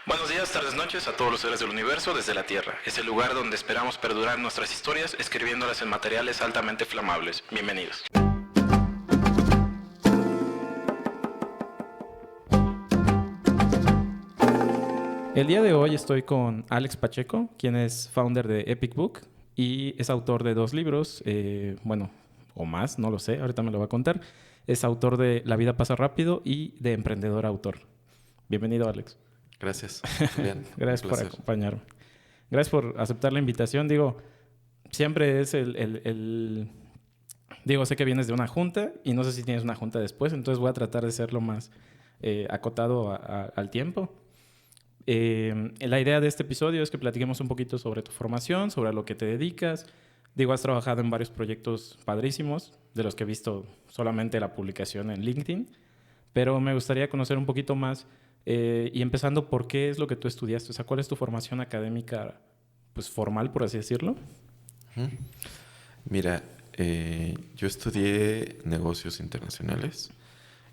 Buenos días, tardes, noches a todos los seres del universo desde la Tierra. Es el lugar donde esperamos perdurar nuestras historias escribiéndolas en materiales altamente flamables. Bienvenidos. El día de hoy estoy con Alex Pacheco, quien es founder de Epic Book y es autor de 2 libros, o más, no lo sé, ahorita me lo va a contar. Es autor de La vida pasa rápido y de Emprendedor Autor. Bienvenido, Alex. Gracias, Julián. Gracias por acompañarme. Gracias por aceptar la invitación. Digo, siempre es Digo, sé que vienes de una junta y no sé si tienes una junta después, entonces voy a tratar de ser lo más acotado al tiempo. La idea de este episodio es que platiquemos un poquito sobre tu formación, sobre lo que te dedicas. Digo, has trabajado en varios proyectos padrísimos, de los que he visto solamente la publicación en LinkedIn, pero me gustaría conocer un poquito más y empezando por qué es lo que tú estudiaste, o sea, cuál es tu formación académica, pues formal, por así decirlo. Mira, yo estudié negocios internacionales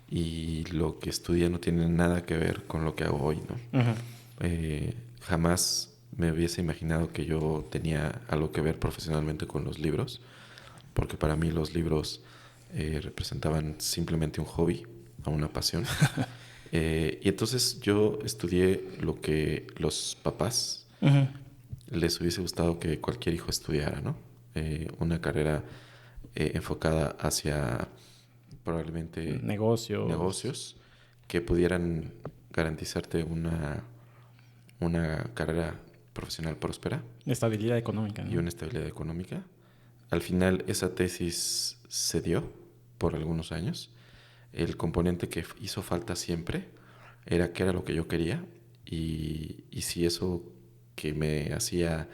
y lo que estudié no tiene nada que ver con lo que hago hoy, ¿no? Uh-huh. Jamás me hubiese imaginado que yo tenía algo que ver profesionalmente con los libros, porque para mí los libros representaban simplemente un hobby o una pasión. Y entonces yo estudié lo que los papás Uh-huh. les hubiese gustado que cualquier hijo estudiara, ¿no? Una carrera enfocada hacia probablemente negocios que pudieran garantizarte una carrera profesional próspera. Estabilidad económica, ¿no? Y una estabilidad económica. Al final esa tesis se dio por algunos años. El componente que hizo falta siempre era qué era lo que yo quería y si eso que me hacía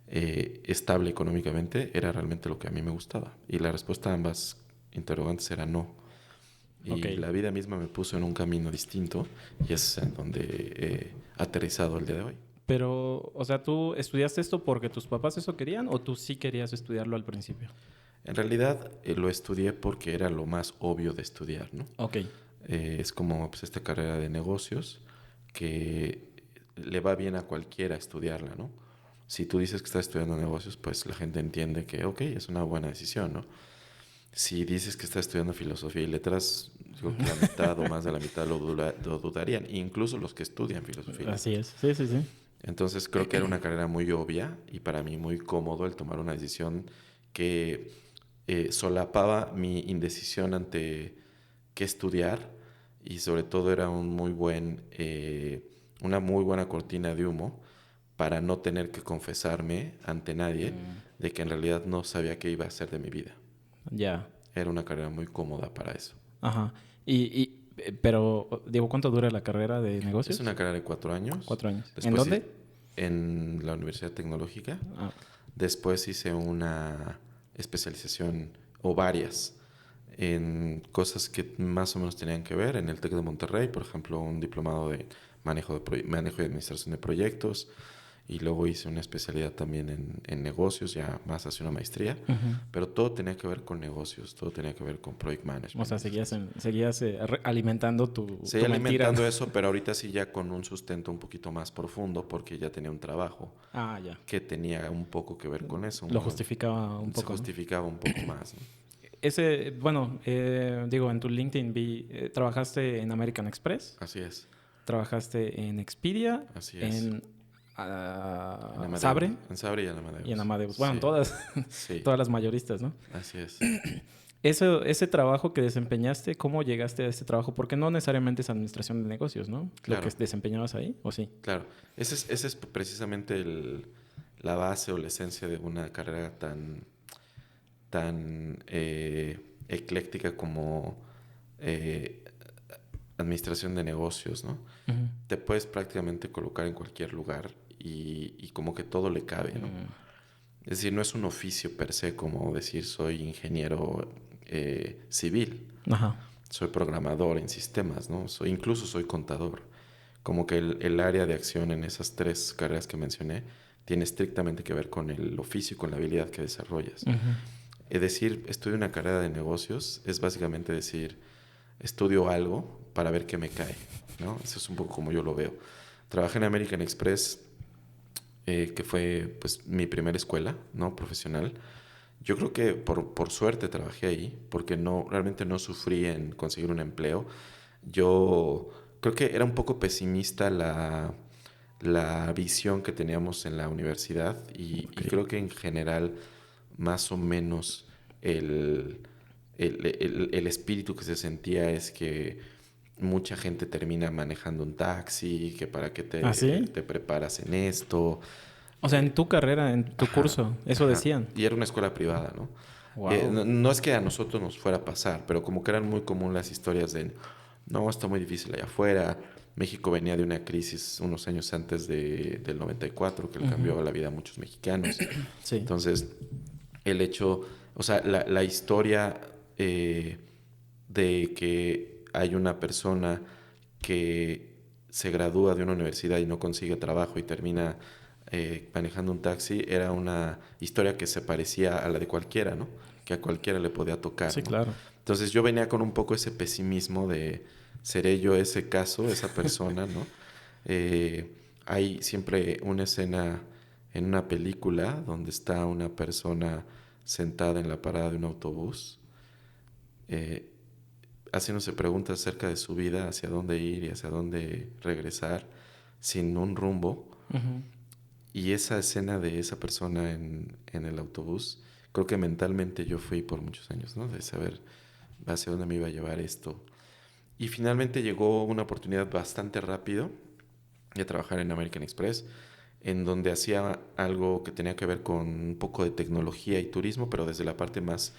estable económicamente era realmente lo que a mí me gustaba. Y la respuesta a ambas interrogantes era no. Y Okay. La vida misma me puso en un camino distinto y es en donde he aterrizado el día de hoy. Pero, o sea, ¿tú estudiaste esto porque tus papás eso querían o tú sí querías estudiarlo al principio? En realidad lo estudié porque era lo más obvio de estudiar, ¿no? Ok. Es como pues, esta carrera de negocios que le va bien a cualquiera estudiarla, ¿no? Si tú dices que estás estudiando negocios, pues la gente entiende que, ok, es una buena decisión, ¿no? Si dices que estás estudiando filosofía y letras, digo que la mitad o más de la mitad lo dudarían, incluso los que estudian filosofía y letras. Así es, sí, sí, sí. Entonces creo que era una carrera muy obvia y para mí muy cómodo el tomar una decisión que solapaba mi indecisión ante qué estudiar y sobre todo era una muy buena cortina de humo para no tener que confesarme ante nadie de que en realidad no sabía qué iba a hacer de mi vida. Ya. Era una carrera muy cómoda para eso. Ajá. Pero, digo, ¿cuánto dura la carrera de negocios? Es una carrera de 4 años. 4 años. Después ¿En dónde? En la Universidad Tecnológica. Ah, Después hice una especialización o varias en cosas que más o menos tenían que ver. En el TEC de Monterrey, por ejemplo, un diplomado de manejo y administración de proyectos. Y luego hice una especialidad también en negocios, ya más hacia una maestría. uh-huh. Pero todo tenía que ver con negocios, todo tenía que ver con project management. O sea, seguías alimentando Seguí tu mentira, alimentando ¿no? eso, pero ahorita sí ya con un sustento un poquito más profundo porque ya tenía un trabajo Ah, ya. que tenía un poco que ver con eso. Lo justificaba un Se poco, ¿no? justificaba un poco más, ¿no? Digo, en tu LinkedIn vi, trabajaste en American Express, Así es, trabajaste en Expedia, así es. en Amadeus. Sabre En Sabre y en Amadeus. y en Amadeus. Bueno, Sí, sí, todas las mayoristas, ¿no? así es. Ese trabajo que desempeñaste, ¿cómo llegaste a ese trabajo? Porque no necesariamente es administración de negocios, ¿no? Claro. Lo que desempeñabas ahí, ¿o sí? Claro, ese es precisamente la base o la esencia de una carrera tan ecléctica como administración de negocios, ¿no? Uh-huh. Te puedes prácticamente colocar en cualquier lugar y como que todo le cabe, ¿no? Es decir, no es un oficio per se como decir soy ingeniero civil, Ajá. soy programador en sistemas, ¿no? Incluso soy contador. Como que el área de acción en esas 3 carreras que mencioné tiene estrictamente que ver con el oficio y con la habilidad que desarrollas. Uh-huh. Es decir, estudio una carrera de negocios es básicamente decir, estudio algo para ver qué me cae, ¿no? Eso es un poco como yo lo veo. Trabajé en American Express, que fue pues mi primera escuela, ¿no? Profesional. Yo creo que por suerte trabajé ahí, porque realmente no sufrí en conseguir un empleo. Yo creo que era un poco pesimista la visión que teníamos en la universidad y creo que en general más o menos el espíritu que se sentía es que mucha gente termina manejando un taxi, que para qué ¿Ah, sí? te preparas en esto. O sea, en tu carrera, en tu Ajá, curso, eso ajá. decían. Y era una escuela privada, ¿no? Wow. No es que a nosotros nos fuera a pasar, pero como que eran muy común las historias de, no, está muy difícil allá afuera. México venía de una crisis unos años antes del 94 que le cambió la vida a muchos mexicanos. Sí. Entonces, el hecho, o sea, la historia de que hay una persona que se gradúa de una universidad y no consigue trabajo y termina manejando un taxi, era una historia que se parecía a la de cualquiera, ¿no? Que a cualquiera le podía tocar, Sí, ¿no? claro. Entonces yo venía con un poco ese pesimismo de, ¿seré yo ese caso, esa persona, ¿no? Hay siempre una escena en una película donde está una persona sentada en la parada de un autobús, eh, haciéndose preguntas acerca de su vida, hacia dónde ir y hacia dónde regresar, sin un rumbo. Ujú. Y esa escena de esa persona en el autobús, creo que mentalmente yo fui por muchos años, ¿no? De saber hacia dónde me iba a llevar esto. Y finalmente llegó una oportunidad bastante rápido de trabajar en American Express, en donde hacía algo que tenía que ver con un poco de tecnología y turismo, pero desde la parte más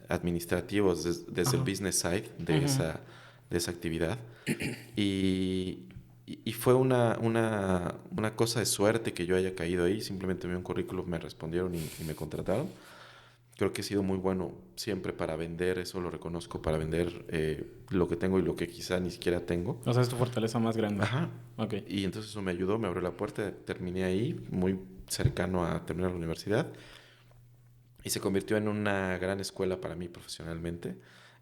administrativa, desde el Ajá. business side Ujú. de esa actividad. Y fue una cosa de suerte que yo haya caído ahí. Simplemente vi un currículum, me respondieron y me contrataron. Creo que he sido muy bueno siempre para vender, eso lo reconozco, para vender lo que tengo y lo que quizá ni siquiera tengo. O sea, es tu fortaleza más grande. Ajá. Ok. Y entonces eso me ayudó, me abrió la puerta, terminé ahí, muy cercano a terminar la universidad. Y se convirtió en una gran escuela para mí profesionalmente.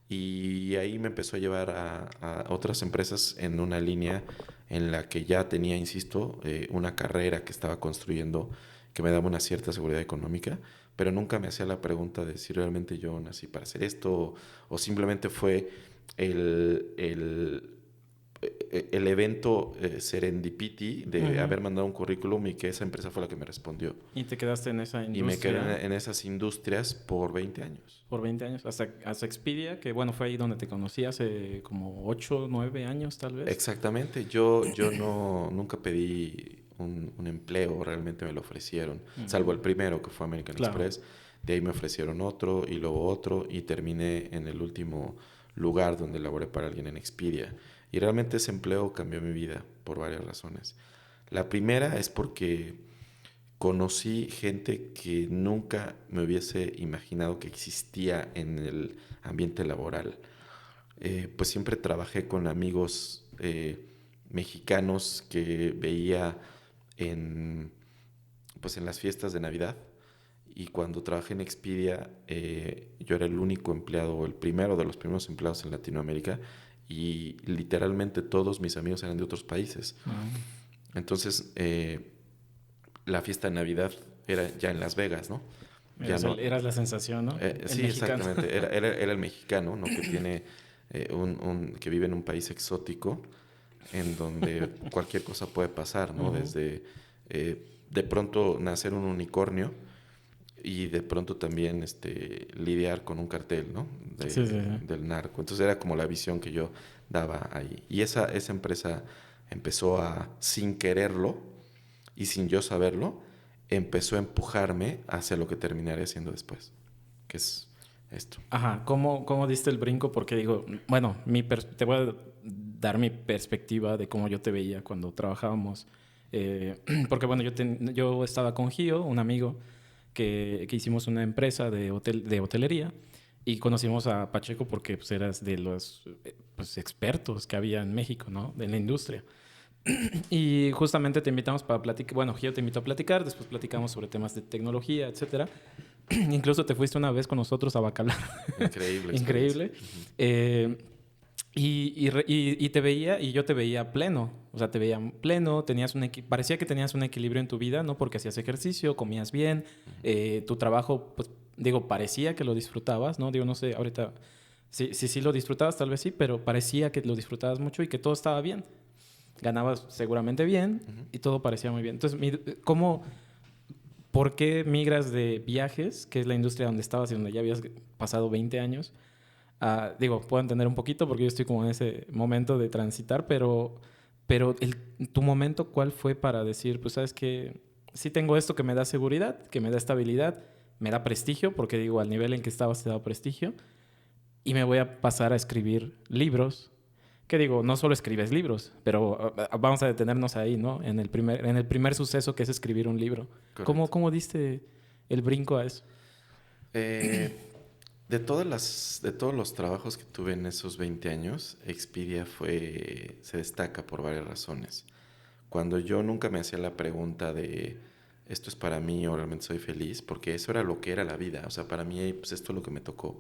Y ahí me empezó a llevar a otras empresas en una línea en la que ya tenía, insisto, una carrera que estaba construyendo que me daba una cierta seguridad económica, pero nunca me hacía la pregunta de si realmente yo nací para hacer esto o simplemente fue el, el, el evento serendipity de Ujú. haber mandado un currículum y que esa empresa fue la que me respondió. Y te quedaste en esa Y me quedé industria en esas industrias por 20 años. por 20 años, hasta Expedia, que bueno, fue ahí donde te conocí hace como 8, 9 años tal vez. Exactamente, yo nunca pedí un empleo, realmente me lo ofrecieron, salvo el primero que fue American Claro. Express, de ahí me ofrecieron otro y luego otro y terminé en el último lugar donde laboré para alguien en Expedia. Y realmente ese empleo cambió mi vida por varias razones. La primera es porque conocí gente que nunca me hubiese imaginado que existía en el ambiente laboral. Pues siempre trabajé con amigos mexicanos que veía en, pues en las fiestas de Navidad. Y cuando trabajé en Expedia, yo era el único empleado, el primero de los primeros empleados en Latinoamérica. Y literalmente todos mis amigos eran de otros países. Ah. Entonces, la fiesta de Navidad era ya en Las Vegas, ¿no? Ya no, Eras la sensación, ¿no? El sí, mexicano. exactamente. Era el mexicano, ¿no? Que tiene que vive en un país exótico en donde cualquier cosa puede pasar, ¿no? Ujú. Desde de pronto nacer un unicornio y de pronto también lidiar con un cartel, ¿no? Sí, sí, sí. Del narco. Entonces era como la visión que yo daba ahí. Y esa empresa empezó sin quererlo y sin yo saberlo, empezó a empujarme hacia lo que terminaré haciendo después, que es esto. Ajá, ¿cómo diste el brinco? Porque digo, bueno, te voy a dar mi perspectiva de cómo yo te veía cuando trabajábamos. Porque bueno, yo estaba con Gio, un amigo, que hicimos una empresa de hotelería y conocimos a Pacheco porque pues, eras de los pues, expertos que había en México, ¿no? De la industria. Y justamente te invitamos para platicar, bueno, Gio te invitó a platicar, después platicamos sobre temas de tecnología, etcétera. Incluso te fuiste una vez con nosotros a Bacalar. Increíble experiencia. Increíble. Eh, Y te veía, y yo te veía pleno. O sea, te veía pleno, parecía que tenías un equilibrio en tu vida, ¿no? Porque hacías ejercicio, comías bien, tu trabajo, pues, digo, parecía que lo disfrutabas, ¿no? Digo, no sé, ahorita, sí lo disfrutabas, tal vez sí, pero parecía que lo disfrutabas mucho y que todo estaba bien. Ganabas seguramente bien y todo parecía muy bien. Entonces, ¿por qué migras de viajes, que es la industria donde estabas y donde ya habías pasado 20 años? Digo, puedo entender un poquito porque yo estoy como en ese momento de transitar, pero tu momento, ¿cuál fue para decir, pues sabes que sí tengo esto que me da seguridad, que me da estabilidad, me da prestigio, porque digo, al nivel en que estabas te da prestigio, y me voy a pasar a escribir libros? Que digo, no solo escribes libros, pero vamos a detenernos ahí, ¿no? En el primer suceso que es escribir un libro. Correcto. ¿Cómo diste el brinco a eso? Eh, de todos los trabajos que tuve en esos 20 años, Expedia se destaca por varias razones. Cuando yo nunca me hacía la pregunta de esto es para mí o realmente soy feliz, porque eso era lo que era la vida. O sea, para mí, pues esto es lo que me tocó.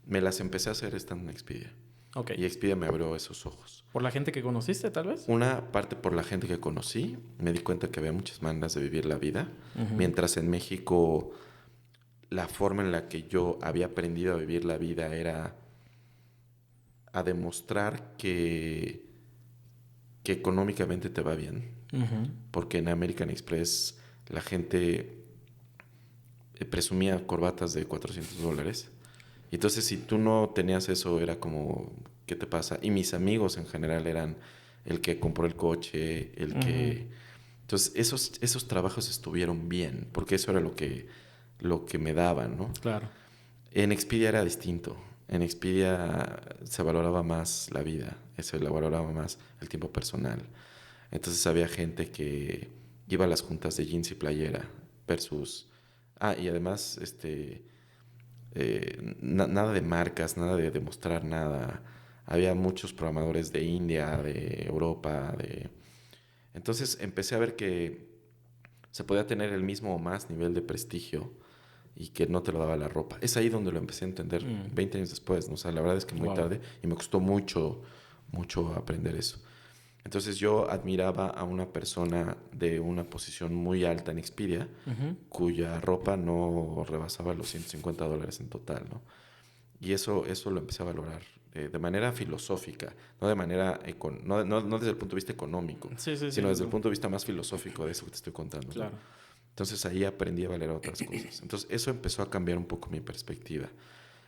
Me las empecé a hacer estando en Expedia. Ok. Y Expedia me abrió esos ojos. ¿Por la gente que conociste, tal vez? Una parte por la gente que conocí, me di cuenta que había muchas maneras de vivir la vida. Mientras en México la forma en la que yo había aprendido a vivir la vida era a demostrar que económicamente te va bien. Ujú. Porque en American Express la gente presumía corbatas de $400. Y entonces si tú no tenías eso era como, ¿qué te pasa? Y mis amigos en general eran el que compró el coche, el que... Entonces esos trabajos estuvieron bien, porque eso era lo que me daban, ¿no? Claro. En Expedia era distinto. En Expedia se valoraba más la vida, se le valoraba más el tiempo personal. Entonces había gente que iba a las juntas de jeans y playera versus... y además, nada de marcas, nada de demostrar nada. Había muchos programadores de India, de Europa, de... Entonces empecé a ver que se podía tener el mismo o más nivel de prestigio y que no te lo daba la ropa. Es ahí donde lo empecé a entender 20 años después, ¿no? O sea, la verdad es que muy Wow. tarde y me costó mucho, mucho aprender eso. Entonces yo admiraba a una persona de una posición muy alta en Expedia, cuya ropa no rebasaba los $150 en total, ¿no? Y eso lo empecé a valorar de manera filosófica, no de manera no desde el punto de vista económico, Sí, sí, sí. sino desde el punto de vista más filosófico de eso que te estoy contando, ¿no? Claro. Entonces ahí aprendí a valer otras cosas. Entonces eso empezó a cambiar un poco mi perspectiva.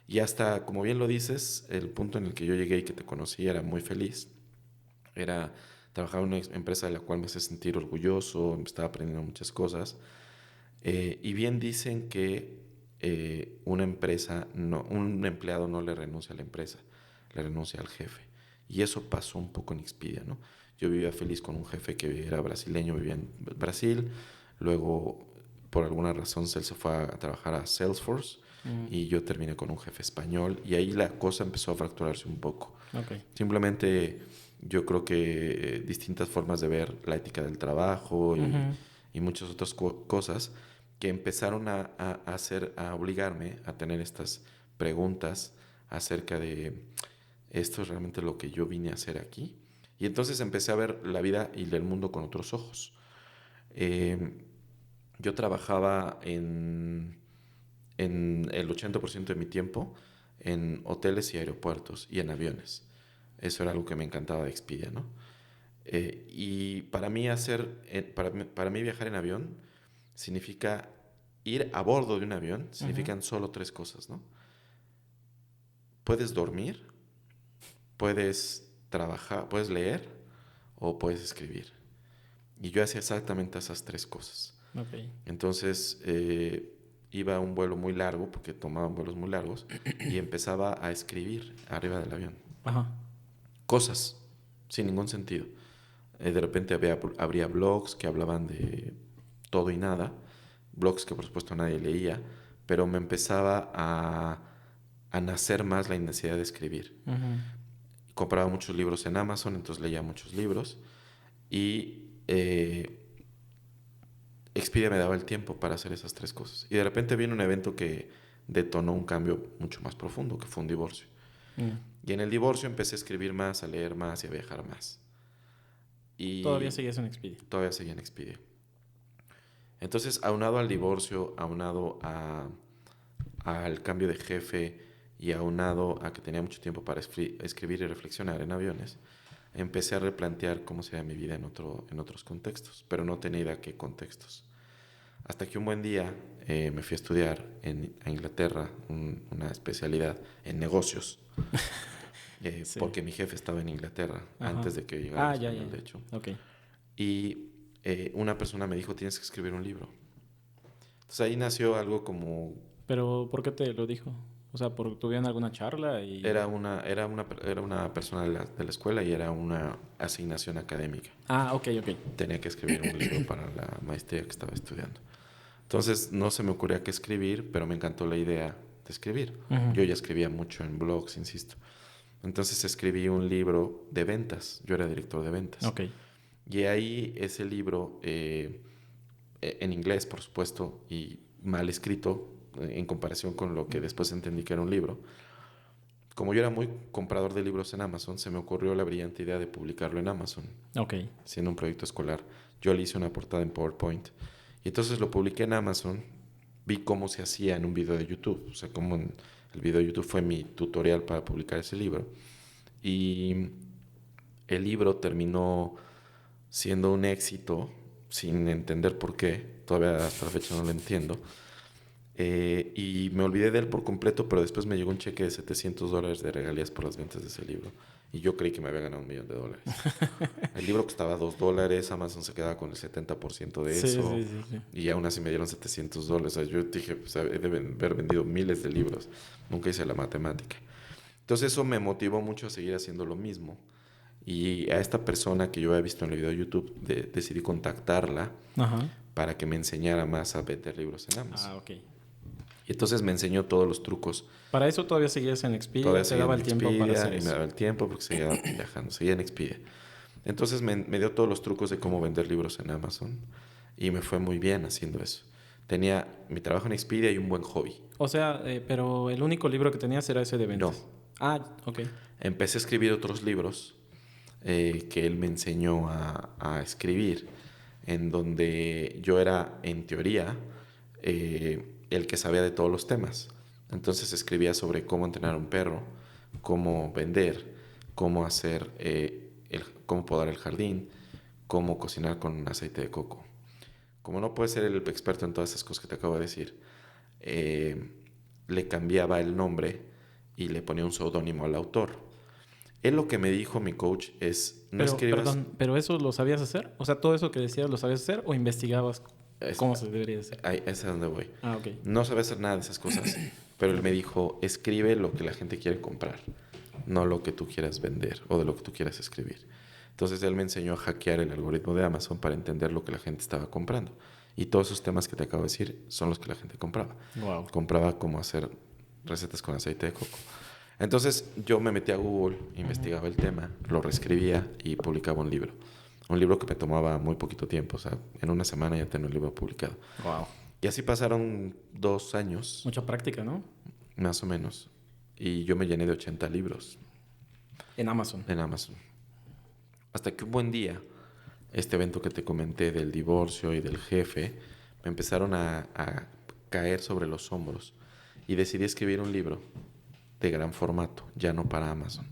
Y hasta, como bien lo dices, el punto en el que yo llegué y que te conocí era muy feliz. Trabajaba en una empresa de la cual me hacía sentir orgulloso, estaba aprendiendo muchas cosas. Y bien dicen que un empleado no le renuncia a la empresa, le renuncia al jefe. Y eso pasó un poco en Expedia, ¿no? Yo vivía feliz con un jefe que era brasileño, vivía en Brasil. Luego, por alguna razón, él se fue a trabajar a Salesforce y yo terminé con un jefe español. Y ahí la cosa empezó a fracturarse un poco. Ok. Simplemente yo creo que distintas formas de ver la ética del trabajo y muchas otras cosas que empezaron a obligarme a tener estas preguntas acerca de esto es realmente lo que yo vine a hacer aquí. Y entonces empecé a ver la vida y el mundo con otros ojos. Yo trabajaba en el 80% de mi tiempo en hoteles y aeropuertos y en aviones. Eso era algo que me encantaba de Expedia, ¿no? Y para mí viajar en avión significa ir a bordo de un avión, significan solo tres cosas, ¿no? Puedes dormir, puedes trabajar, puedes leer o puedes escribir. Y yo hacía exactamente esas tres cosas. Ok. Entonces iba a un vuelo muy largo, porque tomaban vuelos muy largos, y empezaba a escribir arriba del avión. Ajá. Cosas, sin ningún sentido. De repente habría blogs que hablaban de todo y nada, blogs que por supuesto nadie leía, pero me empezaba a nacer más la necesidad de escribir. Compraba muchos libros en Amazon, entonces leía muchos libros y Expedia me daba el tiempo para hacer esas tres cosas. Y de repente viene un evento que detonó un cambio mucho más profundo, que fue un divorcio. Y en el divorcio empecé a escribir más, a leer más y a viajar más. Y Todavía seguías en Expedia. todavía seguía en Expedia. Entonces, aunado al divorcio, aunado al cambio de jefe y aunado a que tenía mucho tiempo para escribir y reflexionar en aviones, empecé a replantear cómo sería mi vida en otros contextos, pero no tenía idea qué contextos. Hasta que un buen día me fui a estudiar a Inglaterra una especialidad en negocios, Sí. porque mi jefe estaba en Inglaterra Ajá. antes de que llegara Ya, español, ya. de hecho. Ok. Y una persona me dijo, tienes que escribir un libro. Entonces ahí nació algo como... Pero, ¿por qué te lo dijo? O sea, ¿tuvieron alguna charla? Era una persona de la escuela y era una asignación académica. Ah, ok. Tenía que escribir un libro para la maestría que estaba estudiando. Entonces no se me ocurría qué escribir, pero me encantó la idea de escribir. Ujú. Yo ya escribía mucho en blogs, insisto. Entonces escribí un libro de ventas. Yo era director de ventas. Ok. Y ahí ese libro, en inglés, por supuesto, y mal escrito en comparación con lo que después entendí que era un libro. Como yo era muy comprador de libros en Amazon, se me ocurrió la brillante idea de publicarlo en Amazon, Ok. siendo un proyecto escolar. Yo le hice una portada en PowerPoint. Y entonces lo publiqué en Amazon, vi cómo se hacía en un video de YouTube. O sea, cómo el video de YouTube fue mi tutorial para publicar ese libro. Y el libro terminó siendo un éxito, sin entender por qué. Todavía hasta la fecha no lo entiendo. Y me olvidé de él por completo, pero después me llegó un cheque de $700 de regalías por las ventas de ese libro. Y yo creí que me había ganado $1 millón. El libro costaba $2, Amazon se quedaba con el 70% de eso. Sí. Y aún así me dieron $700. O sea, yo dije, pues deben haber vendido miles de libros. Nunca hice la matemática. Entonces eso me motivó mucho a seguir haciendo lo mismo. Y a esta persona que yo había visto en el video de YouTube, decidí contactarla Ajá. para que me enseñara más a vender libros en Amazon. Ah, ok. Y entonces me enseñó todos los trucos. Para eso todavía seguías en Expedia. Todavía Te seguía daba en el tiempo para Expedia hacer y me eso. daba el tiempo porque seguía viajando, seguía en Expedia. Entonces me dio todos los trucos de cómo vender libros en Amazon y me fue muy bien haciendo eso. Tenía mi trabajo en Expedia y un buen hobby. O sea, pero el único libro que tenías era ese de ventas. No. Ah, ok. Empecé a escribir otros libros que él me enseñó a escribir, en donde yo era, en teoría, el que sabía de todos los temas. Entonces escribía sobre cómo entrenar a un perro, cómo vender, cómo hacer, cómo podar el jardín, cómo cocinar con aceite de coco. Como no puedes ser el experto en todas esas cosas que te acabo de decir, le cambiaba el nombre y le ponía un seudónimo al autor. Él lo que me dijo, mi coach, es no escribas... Perdón, ¿pero eso lo sabías hacer? O sea, ¿todo eso que decías lo sabías hacer o investigabas cómo se debería hacer? Ahí es a donde voy. Ah, ok. No sabía hacer nada de esas cosas, pero él me dijo, escribe lo que la gente quiere comprar, no lo que tú quieras vender o de lo que tú quieras escribir. Entonces él me enseñó a hackear el algoritmo de Amazon para entender lo que la gente estaba comprando. Y todos esos temas que te acabo de decir son los que la gente compraba. Wow. Compraba cómo hacer recetas con aceite de coco. Entonces yo me metí a Google, investigaba el tema, lo reescribía y publicaba un libro. Un libro que me tomaba muy poquito tiempo, o sea, en una semana ya tenía el libro publicado. Wow. Y así pasaron 2 años, Mucha práctica, ¿no? más o menos. Y yo me llené de 80 libros En Amazon. en Amazon. Hasta que un buen día, este evento que te comenté del divorcio y del jefe, me empezaron a caer sobre los hombros. Y decidí escribir un libro de gran formato, ya no para Amazon.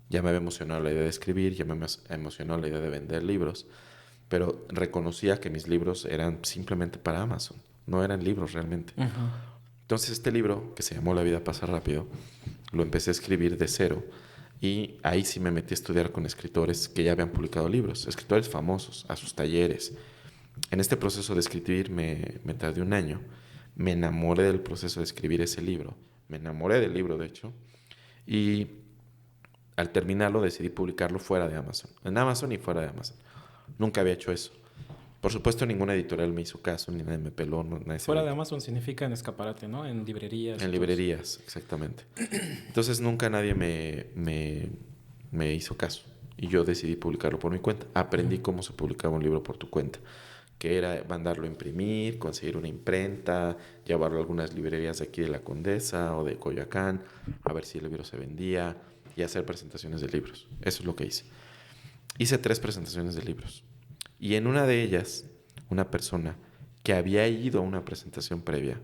Ya me había emocionado la idea de escribir, ya me emocionó la idea de vender libros, pero reconocía que mis libros eran simplemente para Amazon, no eran libros realmente. Uh-huh. Entonces este libro, que se llamó La vida pasa rápido, lo empecé a escribir de cero y ahí sí me metí a estudiar con escritores que ya habían publicado libros, escritores famosos, a sus talleres. En este proceso de escribir me tardé 1 año, me enamoré del proceso de escribir ese libro, me enamoré del libro de hecho, y al terminarlo decidí publicarlo fuera de Amazon, en Amazon y fuera de Amazon. Nunca había hecho eso. Por supuesto, ninguna editorial me hizo caso, ni nadie me peló. Nadie Fuera de Amazon significa en escaparate, ¿no? En librerías. En librerías, exactamente. Entonces nunca nadie me hizo caso. Y yo decidí publicarlo por mi cuenta. Aprendí cómo se publicaba un libro por tu cuenta, que era mandarlo a imprimir, conseguir una imprenta, llevarlo a algunas librerías de aquí de La Condesa o de Coyoacán, a ver si el libro se vendía y hacer presentaciones de libros. Eso es lo que hice. Hice 3 presentaciones de libros. Y en una de ellas, una persona que había ido a una presentación previa,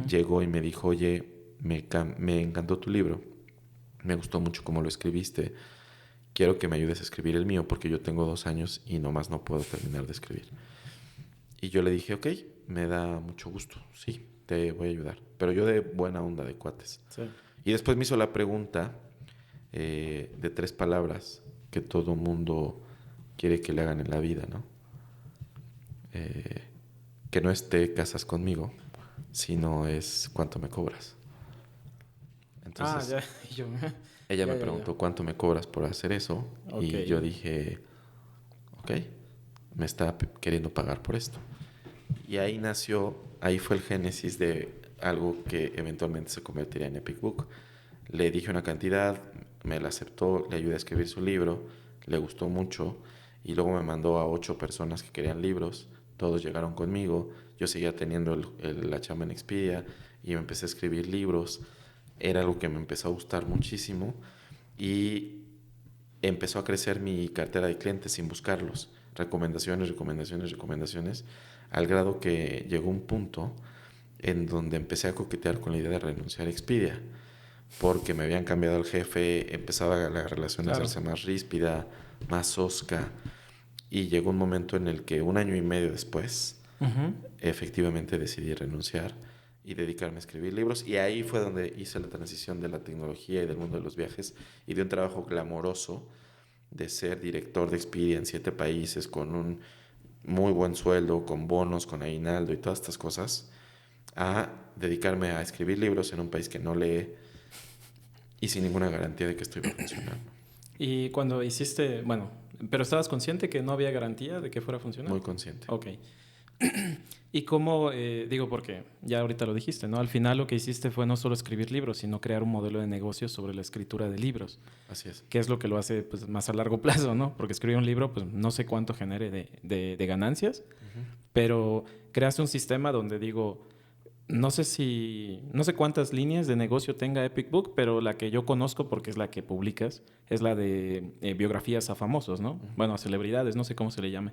llegó y me dijo, oye, me encantó tu libro, me gustó mucho cómo lo escribiste, quiero que me ayudes a escribir el mío porque yo tengo 2 años y nomás no puedo terminar de escribir. Y yo le dije, ok, me da mucho gusto, sí, te voy a ayudar. Pero yo de buena onda, de cuates. Sí. Y después me hizo la pregunta de 3 palabras que todo mundo quiere que le hagan en la vida, ¿no? Que no es te casas conmigo, sino es cuánto me cobras. Entonces, ya. Y yo, ella ya, me preguntó cuánto me cobras por hacer eso. Ok. Y yo dije, ok, me está queriendo pagar por esto. Y ahí nació, ahí fue el génesis de algo que eventualmente se convertiría en Epic Book. Le dije una cantidad, me la aceptó, le ayudé a escribir su libro, le gustó mucho y luego me mandó a 8 personas que querían libros, todos llegaron conmigo, yo seguía teniendo la chamba en Expedia y me empecé a escribir libros, era algo que me empezó a gustar muchísimo y empezó a crecer mi cartera de clientes sin buscarlos, recomendaciones, al grado que llegó un punto en donde empecé a coquetear con la idea de renunciar a Expedia, porque me habían cambiado el jefe, empezaba la relación a hacerse más ríspida, más hosca, y llegó un momento en el que 1 año y medio después, efectivamente decidí renunciar y dedicarme a escribir libros, y ahí fue donde hice la transición de la tecnología y del mundo de los viajes, y de un trabajo glamoroso de ser director de Expedia en 7 países, con un muy buen sueldo, con bonos, con aguinaldo y todas estas cosas, a dedicarme a escribir libros en un país que no lee y sin ninguna garantía de que esto iba a funcionar. Y cuando hiciste, bueno, pero ¿estabas consciente que no había garantía de que fuera a funcionar? Muy consciente. Ok. ¿Y cómo, digo, porque ya ahorita lo dijiste, ¿no? Al final lo que hiciste fue no solo escribir libros, sino crear un modelo de negocio sobre la escritura de libros. Así es. Que es lo que lo hace pues, más a largo plazo, ¿no? Porque escribir un libro, pues no sé cuánto genere de ganancias, pero creaste un sistema donde digo, no sé cuántas líneas de negocio tenga Epic Book, pero la que yo conozco, porque es la que publicas, es la de biografías a famosos, ¿no? Bueno, a celebridades, no sé cómo se le llame.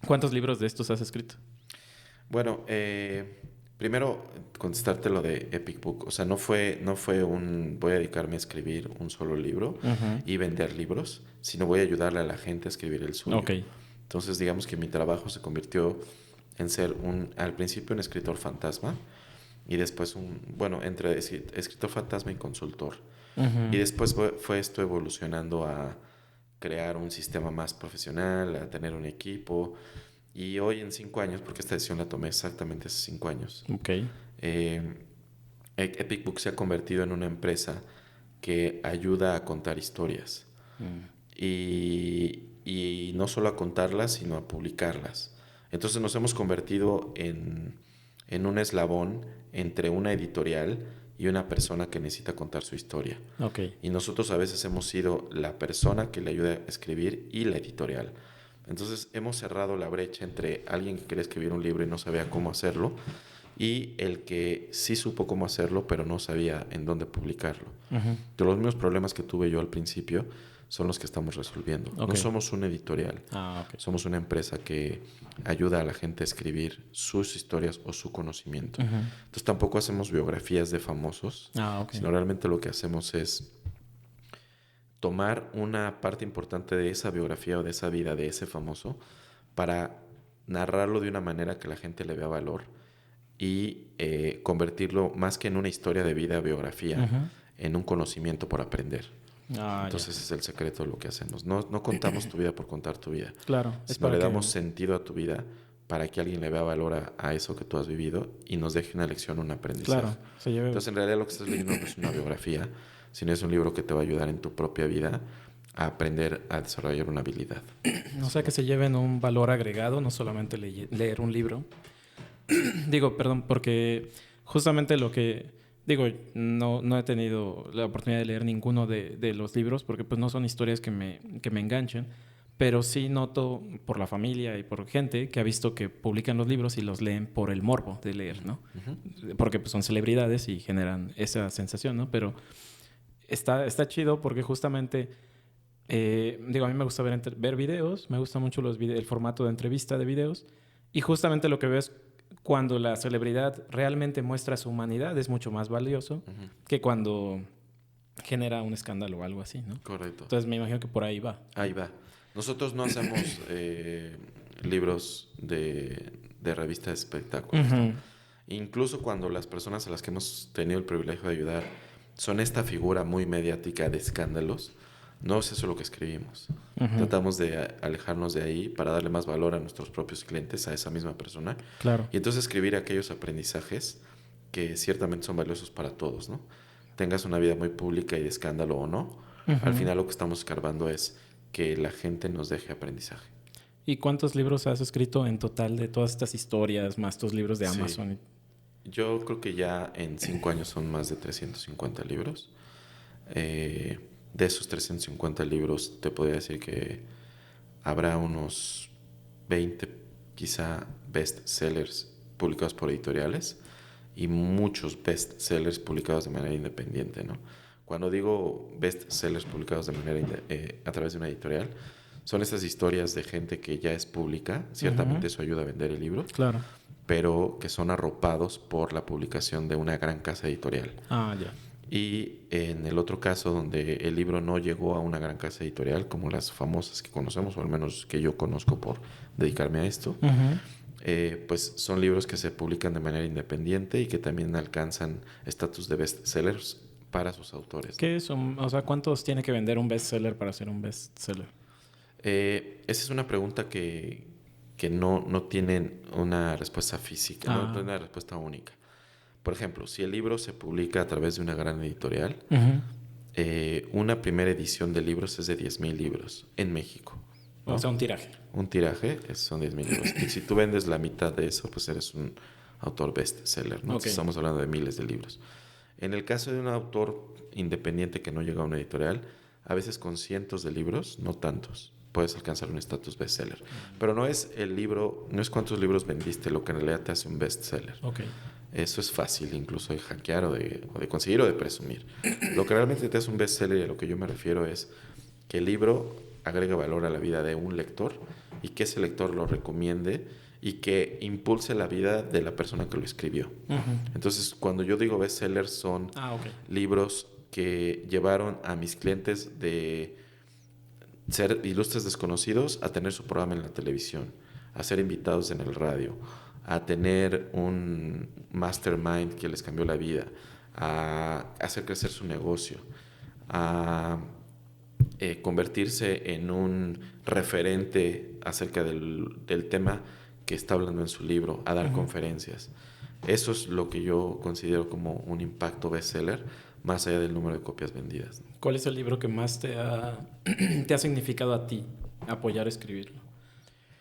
¿Cuántos libros de estos has escrito? Bueno, primero contestarte lo de Epic Book. O sea, no fue voy a dedicarme a escribir un solo libro y vender libros, sino voy a ayudarle a la gente a escribir el suyo. Ok. Entonces, digamos que mi trabajo se convirtió en ser al principio un escritor fantasma y después entre escritor fantasma y consultor. Y después fue esto evolucionando a crear un sistema más profesional, a tener un equipo. Y hoy en 5 años, porque esta decisión la tomé exactamente hace 5 años, Epic Book se ha convertido en una empresa que ayuda a contar historias. Y no solo a contarlas, sino a publicarlas. Entonces nos hemos convertido en un eslabón entre una editorial y una persona que necesita contar su historia. Okay. Y nosotros a veces hemos sido la persona que le ayuda a escribir y la editorial. Entonces hemos cerrado la brecha entre alguien que quería escribir un libro y no sabía cómo hacerlo y el que sí supo cómo hacerlo pero no sabía en dónde publicarlo. De los mismos problemas que tuve yo al principio son los que estamos resolviendo. Okay. No somos una editorial, somos una empresa que ayuda a la gente a escribir sus historias o su conocimiento. Entonces tampoco hacemos biografías de famosos, sino realmente lo que hacemos es tomar una parte importante de esa biografía o de esa vida de ese famoso para narrarlo de una manera que la gente le vea valor y convertirlo más que en una historia de vida, biografía, en un conocimiento por aprender. Entonces ese es el secreto de lo que hacemos. No contamos tu vida por contar tu vida. Claro. Sino le damos sentido a tu vida para que alguien le vea valor a eso que tú has vivido y nos deje una lección, un aprendizaje. Claro. Entonces en realidad lo que estás leyendo no es una biografía, sino es un libro que te va a ayudar en tu propia vida a aprender a desarrollar una habilidad. O sea, que se lleven un valor agregado, no solamente leer un libro. Digo, perdón, porque justamente lo que... Digo, no he tenido la oportunidad de leer ninguno de los libros porque pues no son historias que me enganchen. pero sí noto por la familia y por gente que ha visto que publican los libros y los leen por el morbo de leer, ¿no? Porque pues, son celebridades y generan esa sensación, ¿no? Pero está chido porque justamente, digo, a mí me gusta ver videos, me gusta mucho el formato de entrevista de videos, y justamente lo que veo es cuando la celebridad realmente muestra su humanidad es mucho más valioso que cuando genera un escándalo o algo así, ¿no? Correcto. Entonces me imagino que por ahí va. Ahí va. Nosotros no hacemos libros de revista de espectáculos. Incluso cuando las personas a las que hemos tenido el privilegio de ayudar son esta figura muy mediática de escándalos, no es eso lo que escribimos. Tratamos de alejarnos de ahí para darle más valor a nuestros propios clientes, a esa misma persona. Claro. Y entonces escribir aquellos aprendizajes que ciertamente son valiosos para todos, ¿no? Tengas una vida muy pública y de escándalo o no, al final lo que estamos escarbando es que la gente nos deje aprendizaje. ¿Y cuántos libros has escrito en total de todas estas historias, más tus libros de Amazon? Yo creo que ya en 5 años son más de 350 libros. De esos 350 libros te podría decir que habrá unos 20 quizá bestsellers publicados por editoriales y muchos bestsellers publicados de manera independiente, ¿no? Cuando digo bestsellers publicados de manera a través de una editorial, son esas historias de gente que ya es pública, ciertamente eso ayuda a vender el libro, claro, pero que son arropados por la publicación de una gran casa editorial. Ah, ya. Y en el otro caso, donde el libro no llegó a una gran casa editorial, como las famosas que conocemos, o al menos que yo conozco por dedicarme a esto, pues son libros que se publican de manera independiente y que también alcanzan estatus de bestsellers para sus autores. ¿Qué es o sea, cuántos tiene que vender un bestseller para ser un bestseller? Esa es una pregunta que no tienen una respuesta física, no tiene una respuesta única. Por ejemplo, si el libro se publica a través de una gran editorial, una primera edición de libros es de 10,000 libros en México, ¿no? O sea, un tiraje. Un tiraje son 10,000 libros. Y si tú vendes la mitad de eso, pues eres un autor bestseller, ¿no? Okay. Estamos hablando de miles de libros. En el caso de un autor independiente que no llega a una editorial, a veces con cientos de libros, no tantos, puedes alcanzar un estatus bestseller. Pero no es el libro, no es cuántos libros vendiste lo que en realidad te hace un bestseller. Okay. Eso es fácil incluso de hackear o de conseguir o de presumir. Lo que realmente te hace un bestseller, y a lo que yo me refiero, es que el libro agrega valor a la vida de un lector y que ese lector lo recomiende y que impulse la vida de la persona que lo escribió. Entonces, cuando yo digo bestsellers, son libros que llevaron a mis clientes de ser ilustres desconocidos a tener su programa en la televisión, a ser invitados en el radio, a tener un mastermind que les cambió la vida, a hacer crecer su negocio, a convertirse en un referente acerca del tema que está hablando en su libro, a dar conferencias. Eso es lo que yo considero como un impacto bestseller, más allá del número de copias vendidas. ¿Cuál es el libro que más te ha significado a ti apoyar a escribirlo?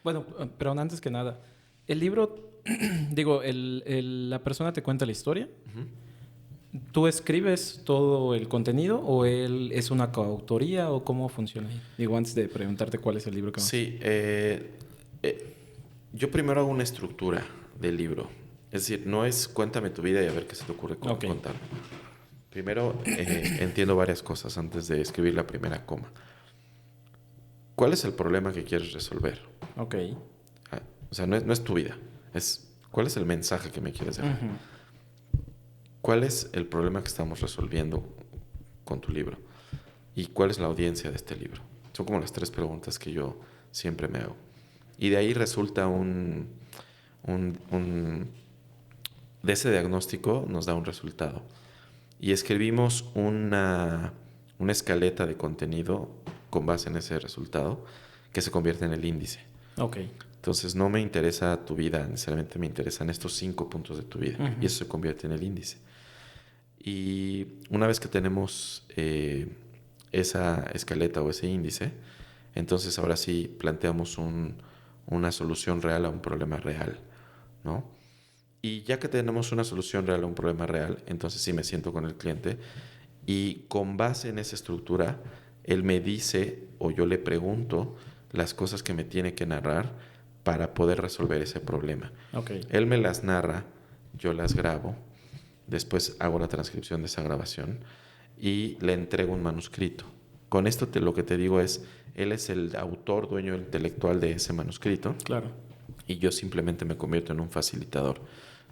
Bueno, pero antes que nada, el libro, digo, la persona te cuenta la historia. ¿Tú escribes todo el contenido o él es una coautoría o cómo funciona ahí? Digo, antes de preguntarte cuál es el libro que más... Sí, yo primero hago una estructura del libro. Es decir, no es cuéntame tu vida y a ver qué se te ocurre contar. Primero entiendo varias cosas antes de escribir la primera coma. ¿Cuál es el problema que quieres resolver? Ok. O sea, no es tu vida. Es ¿cuál es el mensaje que me quieres dejar? ¿Cuál es el problema que estamos resolviendo con tu libro? ¿Y cuál es la audiencia de este libro? Son como las 3 preguntas que yo siempre me hago. Y de ahí resulta de ese diagnóstico nos da un resultado. Y escribimos una escaleta de contenido con base en ese resultado que se convierte en el índice. Ok. Entonces no me interesa tu vida, necesariamente me interesan estos 5 puntos de tu vida. Y eso se convierte en el índice. Y una vez que tenemos esa escaleta o ese índice, entonces ahora sí planteamos una solución real a un problema real, ¿no? Y ya que tenemos una solución real a un problema real, entonces sí me siento con el cliente y con base en esa estructura, él me dice o yo le pregunto las cosas que me tiene que narrar para poder resolver ese problema. Ok. Él me las narra, yo las grabo, después hago la transcripción de esa grabación y le entrego un manuscrito. Con esto lo que te digo es, él es el autor, dueño intelectual de ese manuscrito. Claro. Y yo simplemente me convierto en un facilitador.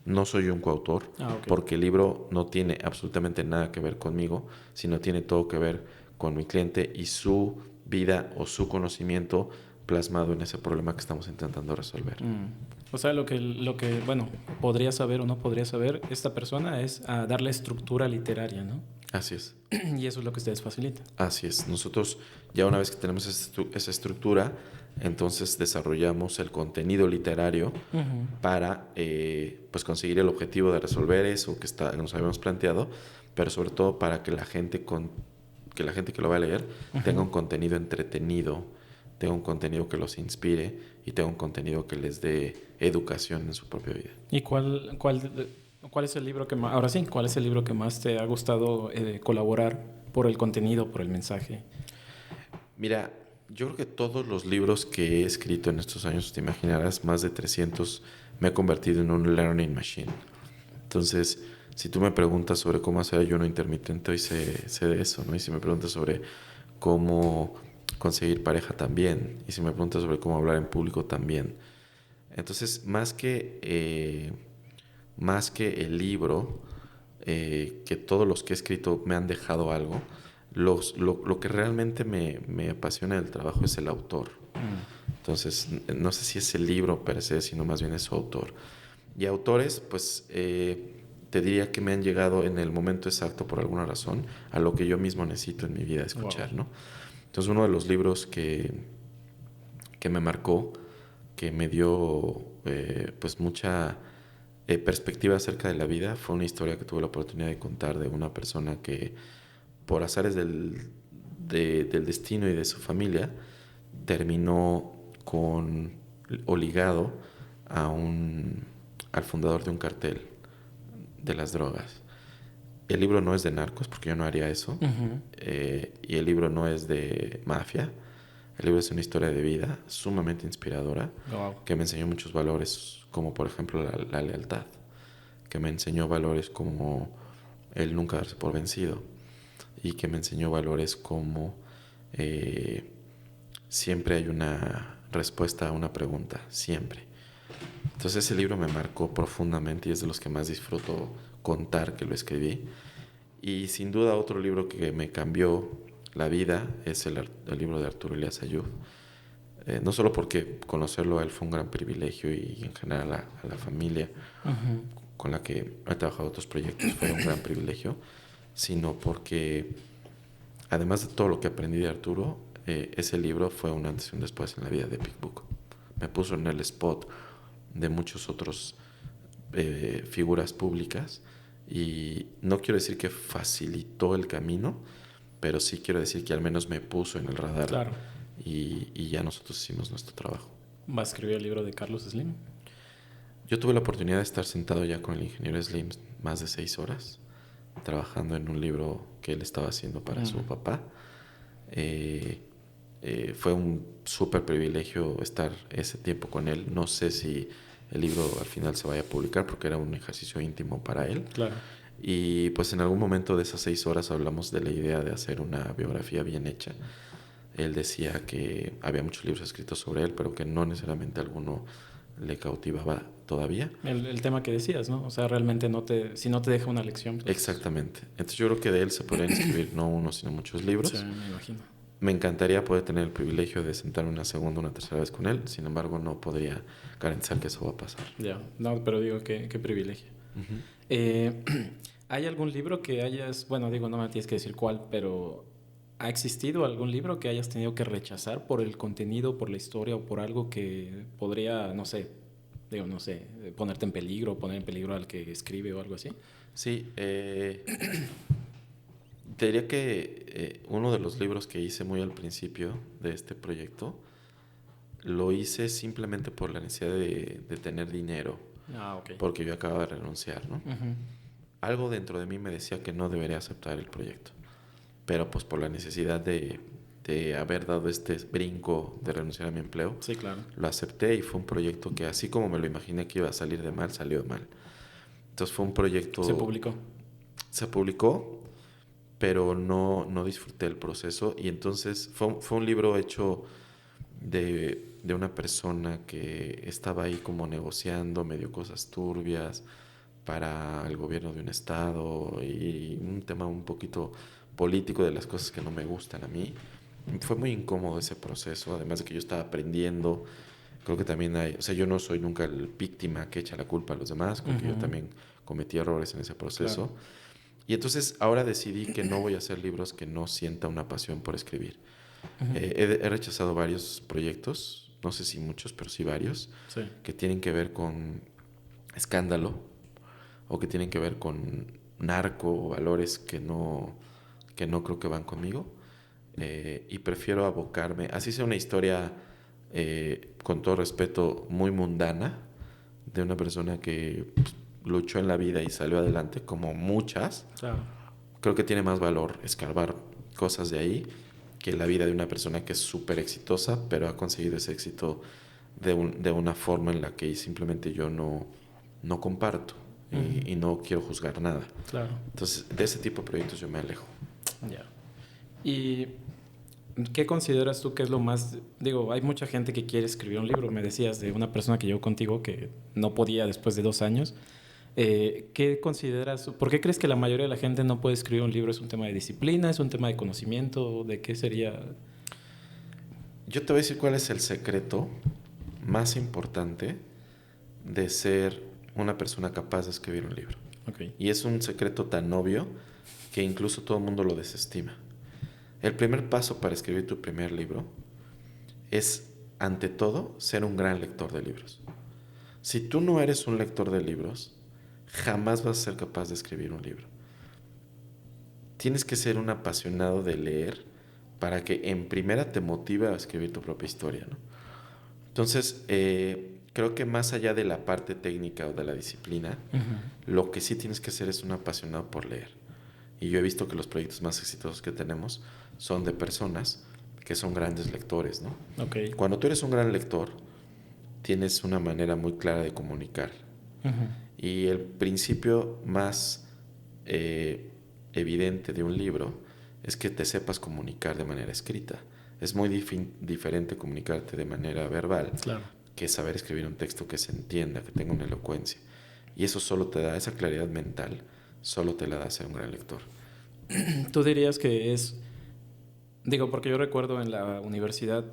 No soy un coautor, Ok. porque el libro no tiene absolutamente nada que ver conmigo, sino tiene todo que ver con mi cliente y su vida o su conocimiento plasmado en ese problema que estamos intentando resolver. O sea, lo que, bueno, podría saber o no podría saber esta persona es darle estructura literaria, ¿no? Así es. Y eso es lo que ustedes facilitan. Así es. Nosotros ya una vez que tenemos esa estructura, entonces desarrollamos el contenido literario para pues conseguir el objetivo de resolver eso que nos habíamos planteado, pero sobre todo para que la gente que lo va a leer tenga un contenido entretenido, tenga un contenido que los inspire y tenga un contenido que les dé educación en su propia vida. ¿Y cuál es el libro que más, ahora sí, cuál es el libro que más te ha gustado colaborar por el contenido, por el mensaje? Mira, yo creo que todos los libros que he escrito en estos años, te imaginarás, más de 300, me he convertido en un learning machine. Entonces, si tú me preguntas sobre cómo hacer ayuno intermitente, hoy sé de eso, ¿no? Y si me preguntas sobre cómo conseguir pareja, también. Y si me preguntas sobre cómo hablar en público, también. Entonces, más que el libro, que todos los que he escrito me han dejado algo, lo que realmente me apasiona del trabajo es el autor. Entonces, no sé si es el libro per se, sino más bien es su autor. Y autores, pues te diría que me han llegado en el momento exacto, por alguna razón, a lo que yo mismo necesito en mi vida escuchar, ¿no? Entonces, uno de los libros que me marcó, que me dio pues mucha perspectiva acerca de la vida, fue una historia que tuve la oportunidad de contar de una persona que, por azares del destino y de su familia, terminó ligado al fundador de un cartel de las drogas. El libro no es de narcos, porque yo no haría eso. Y el libro no es de mafia. El libro es una historia de vida sumamente inspiradora, que me enseñó muchos valores, como por ejemplo la lealtad, que me enseñó valores como el nunca darse por vencido, y que me enseñó valores como siempre hay una respuesta a una pregunta, siempre. Entonces ese libro me marcó profundamente y es de los que más disfruto contar que lo escribí. Y sin duda otro libro que me cambió la vida es el libro de Arturo Elías Ayub. No solo porque conocerlo a él fue un gran privilegio, y en general a la familia con la que he trabajado en otros proyectos fue un gran privilegio, sino porque además de todo lo que aprendí de Arturo, ese libro fue un antes y un después en la vida de Epic Book. Me puso en el spot de muchos otros figuras públicas, y no quiero decir que facilitó el camino, pero sí quiero decir que al menos me puso en el radar. Claro. Y ya nosotros hicimos nuestro trabajo. ¿Va a escribir el libro de Carlos Slim? Yo tuve la oportunidad de estar sentado ya con el ingeniero Slim más de 6 horas, trabajando en un libro que él estaba haciendo para su papá. Fue un súper privilegio estar ese tiempo con él. No sé si el libro al final se vaya a publicar, porque era un ejercicio íntimo para él. Claro. Y pues en algún momento de esas 6 horas hablamos de la idea de hacer una biografía bien hecha. Él decía que había muchos libros escritos sobre él, pero que no necesariamente alguno le cautivaba todavía. El tema que decías, ¿no? O sea, realmente si no te deja una lección. Pues... Exactamente. Entonces yo creo que de él se podrían escribir no uno, sino muchos libros. Sí, me imagino. Me encantaría poder tener el privilegio de sentarme una segunda o una tercera vez con él. Sin embargo, no podría garantizar que eso va a pasar. Ya, no, pero digo, qué privilegio. ¿Hay algún libro que hayas, bueno, digo, no me tienes que decir cuál, pero ¿ha existido algún libro que hayas tenido que rechazar por el contenido, por la historia o por algo que podría, no sé, ponerte en peligro, poner en peligro al que escribe o algo así? Sí, te diría que uno de los libros que hice muy al principio de este proyecto, lo hice simplemente por la necesidad de tener dinero. Ok. Porque yo acababa de renunciar, ¿no? Algo dentro de mí me decía que no debería aceptar el proyecto, pero pues por la necesidad de de haber dado este brinco de renunciar a mi empleo, Sí, claro. lo acepté y fue un proyecto que así como me lo imaginé que iba a salir de mal, salió de mal. Entonces fue un proyecto... Se publicó. Se publicó, pero no disfruté el proceso y entonces fue un libro hecho de una persona que estaba ahí como negociando medio cosas turbias para el gobierno de un estado y un tema un poquito político de las cosas que no me gustan a mí. Fue muy incómodo ese proceso, además de que yo estaba aprendiendo. Creo que también o sea, yo no soy nunca el víctima que echa la culpa a los demás, creo que yo también cometí errores en ese proceso. Claro. Y entonces ahora decidí que no voy a hacer libros que no sienta una pasión por escribir. He rechazado varios proyectos, no sé si muchos, pero sí varios, Sí. que tienen que ver con escándalo o que tienen que ver con narco o valores que no creo que van conmigo. Y prefiero abocarme, así sea una historia, con todo respeto, muy mundana, de una persona que pues, luchó en la vida y salió adelante, como muchas. Claro. Creo que tiene más valor escarbar cosas de ahí que la vida de una persona que es súper exitosa, pero ha conseguido ese éxito de una forma en la que simplemente yo no comparto y no quiero juzgar nada. Claro. Entonces, de ese tipo de proyectos yo me alejo. Ya. ¿Y qué consideras tú que es lo más... Digo, hay mucha gente que quiere escribir un libro. Me decías de una persona que llegó contigo que no podía después de 2 años. ¿Qué consideras? ¿Por qué crees que la mayoría de la gente no puede escribir un libro? ¿Es un tema de disciplina? ¿Es un tema de conocimiento? ¿De qué sería? Yo te voy a decir cuál es el secreto más importante de ser una persona capaz de escribir un libro. Okay. Y es un secreto tan obvio que incluso todo el mundo lo desestima. El primer paso para escribir tu primer libro es, ante todo, ser un gran lector de libros. Si tú no eres un lector de libros, jamás vas a ser capaz de escribir un libro. Tienes que ser un apasionado de leer para que en primera te motive a escribir tu propia historia, ¿no? Entonces, creo que más allá de la parte técnica o de la disciplina, lo que sí tienes que ser es un apasionado por leer. Y yo he visto que los proyectos más exitosos que tenemos son de personas que son grandes lectores, ¿no? Okay. Cuando tú eres un gran lector, tienes una manera muy clara de comunicar. Y el principio más evidente de un libro es que te sepas comunicar de manera escrita. Es muy diferente comunicarte de manera verbal, claro, que saber escribir un texto que se entienda, que tenga una elocuencia. Y eso solo te da, esa claridad mental, solo te la da ser un gran lector. Tú dirías que es... Digo, porque yo recuerdo en la universidad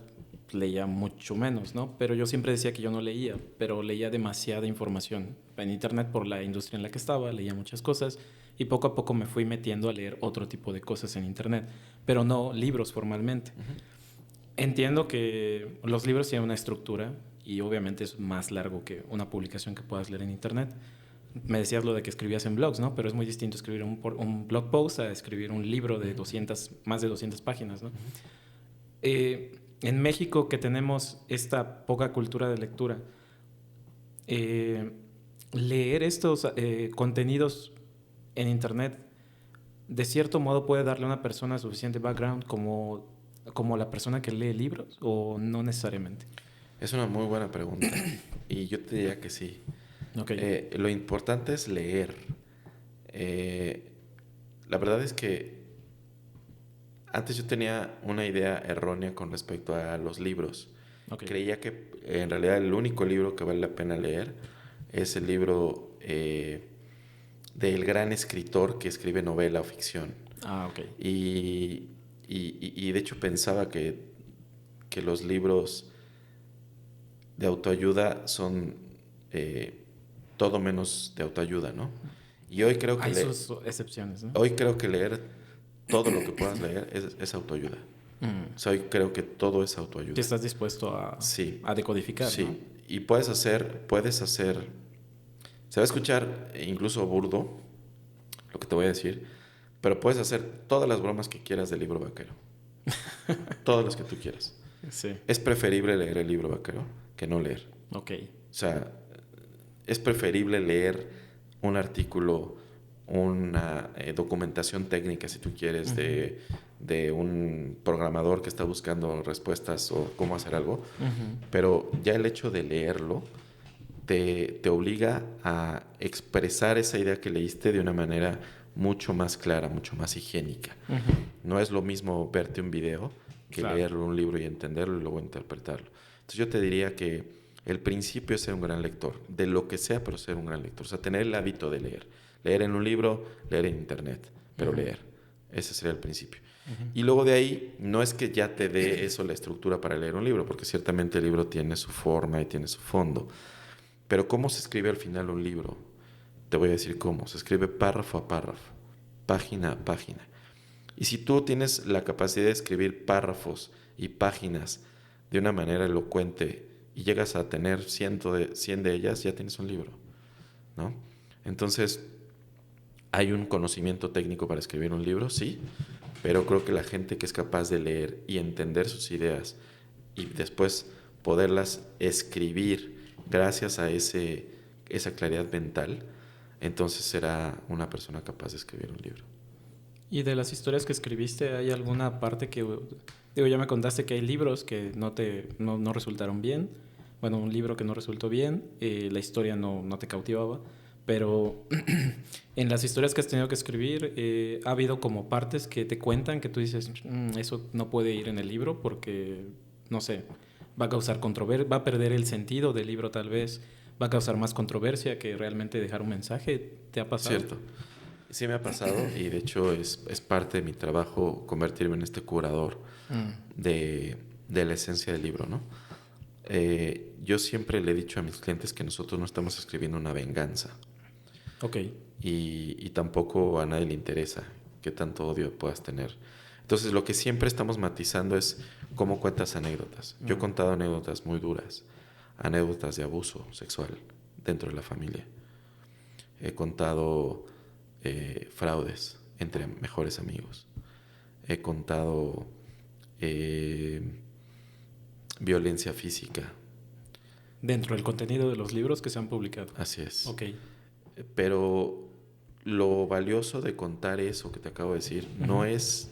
leía mucho menos, ¿no? Pero yo siempre decía que yo no leía, pero leía demasiada información. En internet, por la industria en la que estaba, leía muchas cosas y poco a poco me fui metiendo a leer otro tipo de cosas en internet, pero no libros formalmente. Entiendo que los libros tienen una estructura y obviamente es más largo que una publicación que puedas leer en internet. Me decías lo de que escribías en blogs, ¿no? Pero es muy distinto escribir un blog post a escribir un libro de más de 200 páginas, ¿no? En México, que tenemos esta poca cultura de lectura, leer estos contenidos en internet, de cierto modo puede darle a una persona suficiente background como la persona que lee libros, o no necesariamente. Es una muy buena pregunta y yo te diría que sí. Okay. Lo importante es leer. La verdad es que antes yo tenía una idea errónea con respecto a los libros. Okay. Creía que en realidad el único libro que vale la pena leer es el libro del gran escritor que escribe novela o ficción. Ah, ok. Y de hecho pensaba que los libros de autoayuda son todo menos de autoayuda, ¿no? Y hoy creo que hay sus excepciones, ¿no? hoy creo que leer todo lo que puedas leer es autoayuda. O sea, hoy creo que todo es autoayuda. ¿Te estás dispuesto a, sí, a decodificar? sí. ¿No? Y puedes hacer, se va a escuchar incluso burdo lo que te voy a decir, pero puedes hacer todas las bromas que quieras del libro vaquero. Todas las que tú quieras. Sí. Es preferible leer el libro vaquero que no leer. Ok. O sea, es preferible leer un artículo, una documentación técnica, si tú quieres, de de un programador que está buscando respuestas o cómo hacer algo, Ujú. pero ya el hecho de leerlo te obliga a expresar esa idea que leíste de una manera mucho más clara, mucho más higiénica. Ujú. No es lo mismo verte un video que Claro. leerlo un libro y entenderlo y luego interpretarlo. Entonces yo te diría que el principio es ser un gran lector, de lo que sea, pero ser un gran lector. O sea, tener el hábito de leer. Leer en un libro, leer en internet, pero Ujú. leer. Ese sería el principio. Ujú. Y luego de ahí, no es que ya te dé eso la estructura para leer un libro, porque ciertamente el libro tiene su forma y tiene su fondo. Pero ¿cómo se escribe al final un libro? Te voy a decir cómo. Se escribe párrafo a párrafo, página a página. Y si tú tienes la capacidad de escribir párrafos y páginas de una manera elocuente y llegas a tener 100 de ellas, ya tienes un libro, ¿no? Entonces, ¿hay un conocimiento técnico para escribir un libro? Sí, pero creo que la gente que es capaz de leer y entender sus ideas y después poderlas escribir gracias a esa claridad mental, entonces será una persona capaz de escribir un libro. Y de las historias que escribiste, ¿hay alguna parte que, digo, ya me contaste que hay libros que no resultaron bien? Bueno, un libro que no resultó bien, la historia no te cautivaba, pero en las historias que has tenido que escribir, ha habido como partes que te cuentan que tú dices, eso no puede ir en el libro porque, no sé, va a causar controversia, va a perder el sentido del libro tal vez, va a causar más controversia que realmente dejar un mensaje. ¿Te ha pasado? Cierto. Sí me ha pasado y de hecho es parte de mi trabajo convertirme en este curador de la esencia del libro, ¿no? Yo siempre le he dicho a mis clientes que nosotros no estamos escribiendo una venganza Ok. y tampoco a nadie le interesa qué tanto odio puedas tener. Entonces lo que siempre estamos matizando es cómo cuentas anécdotas. Yo he contado anécdotas muy duras, anécdotas de abuso sexual dentro de la familia. He contado fraudes entre mejores amigos. He contado violencia física. Dentro del contenido de los libros que se han publicado. Así es. Ok. Pero lo valioso de contar eso que te acabo de decir no es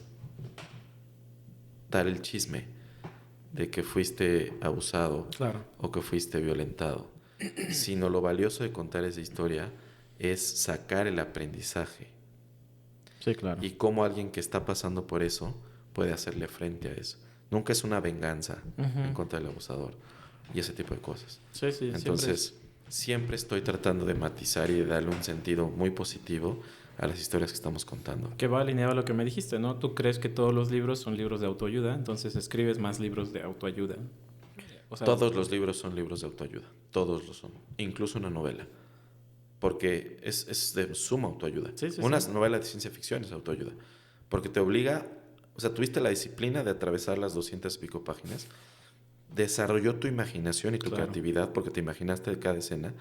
dar el chisme de que fuiste abusado Claro. o que fuiste violentado, sino lo valioso de contar esa historia es sacar el aprendizaje Sí, claro. y cómo alguien que está pasando por eso puede hacerle frente a eso. Nunca es una venganza en contra del abusador y ese tipo de cosas. Sí, sí, Entonces, siempre estoy tratando de matizar y de darle un sentido muy positivo a las historias que estamos contando. que va alineado a lo que me dijiste, ¿no? Tú crees que todos los libros son libros de autoayuda, entonces escribes más libros de autoayuda. O sea, Todos los libros son libros de autoayuda, todos lo son, incluso una novela, porque es de suma autoayuda. Sí, sí, Una sí. novela de ciencia ficción es autoayuda, porque te obliga, o sea, tuviste la disciplina de atravesar las 200 y pico páginas, desarrolló tu imaginación y tu Claro. creatividad porque te imaginaste cada escena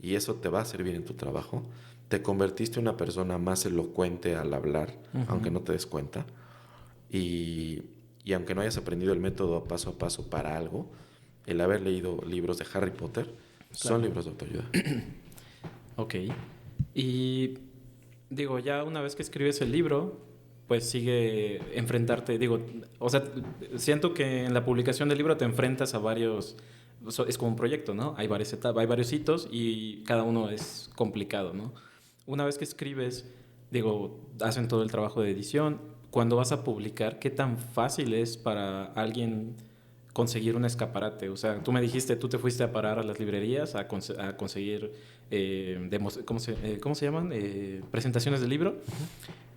y eso te va a servir en tu trabajo. Te convertiste en una persona más elocuente al hablar, aunque no te des cuenta. Y aunque no hayas aprendido el método paso a paso para algo, el haber leído libros de Harry Potter son libros de autoayuda. Ok. Y digo, ya una vez que escribes el libro, pues sigue enfrentarte, digo, o sea, siento que en la publicación del libro te enfrentas a varios, es como un proyecto, ¿no? Hay varias etapas, hay varios hitos y cada uno es complicado, ¿no? Una vez que escribes, digo, hacen todo el trabajo de edición, cuando vas a publicar, ¿qué tan fácil es para alguien conseguir un escaparate? O sea, tú me dijiste, tú te fuiste a parar a las librerías a conseguir, ¿cómo se llaman? Presentaciones de libro.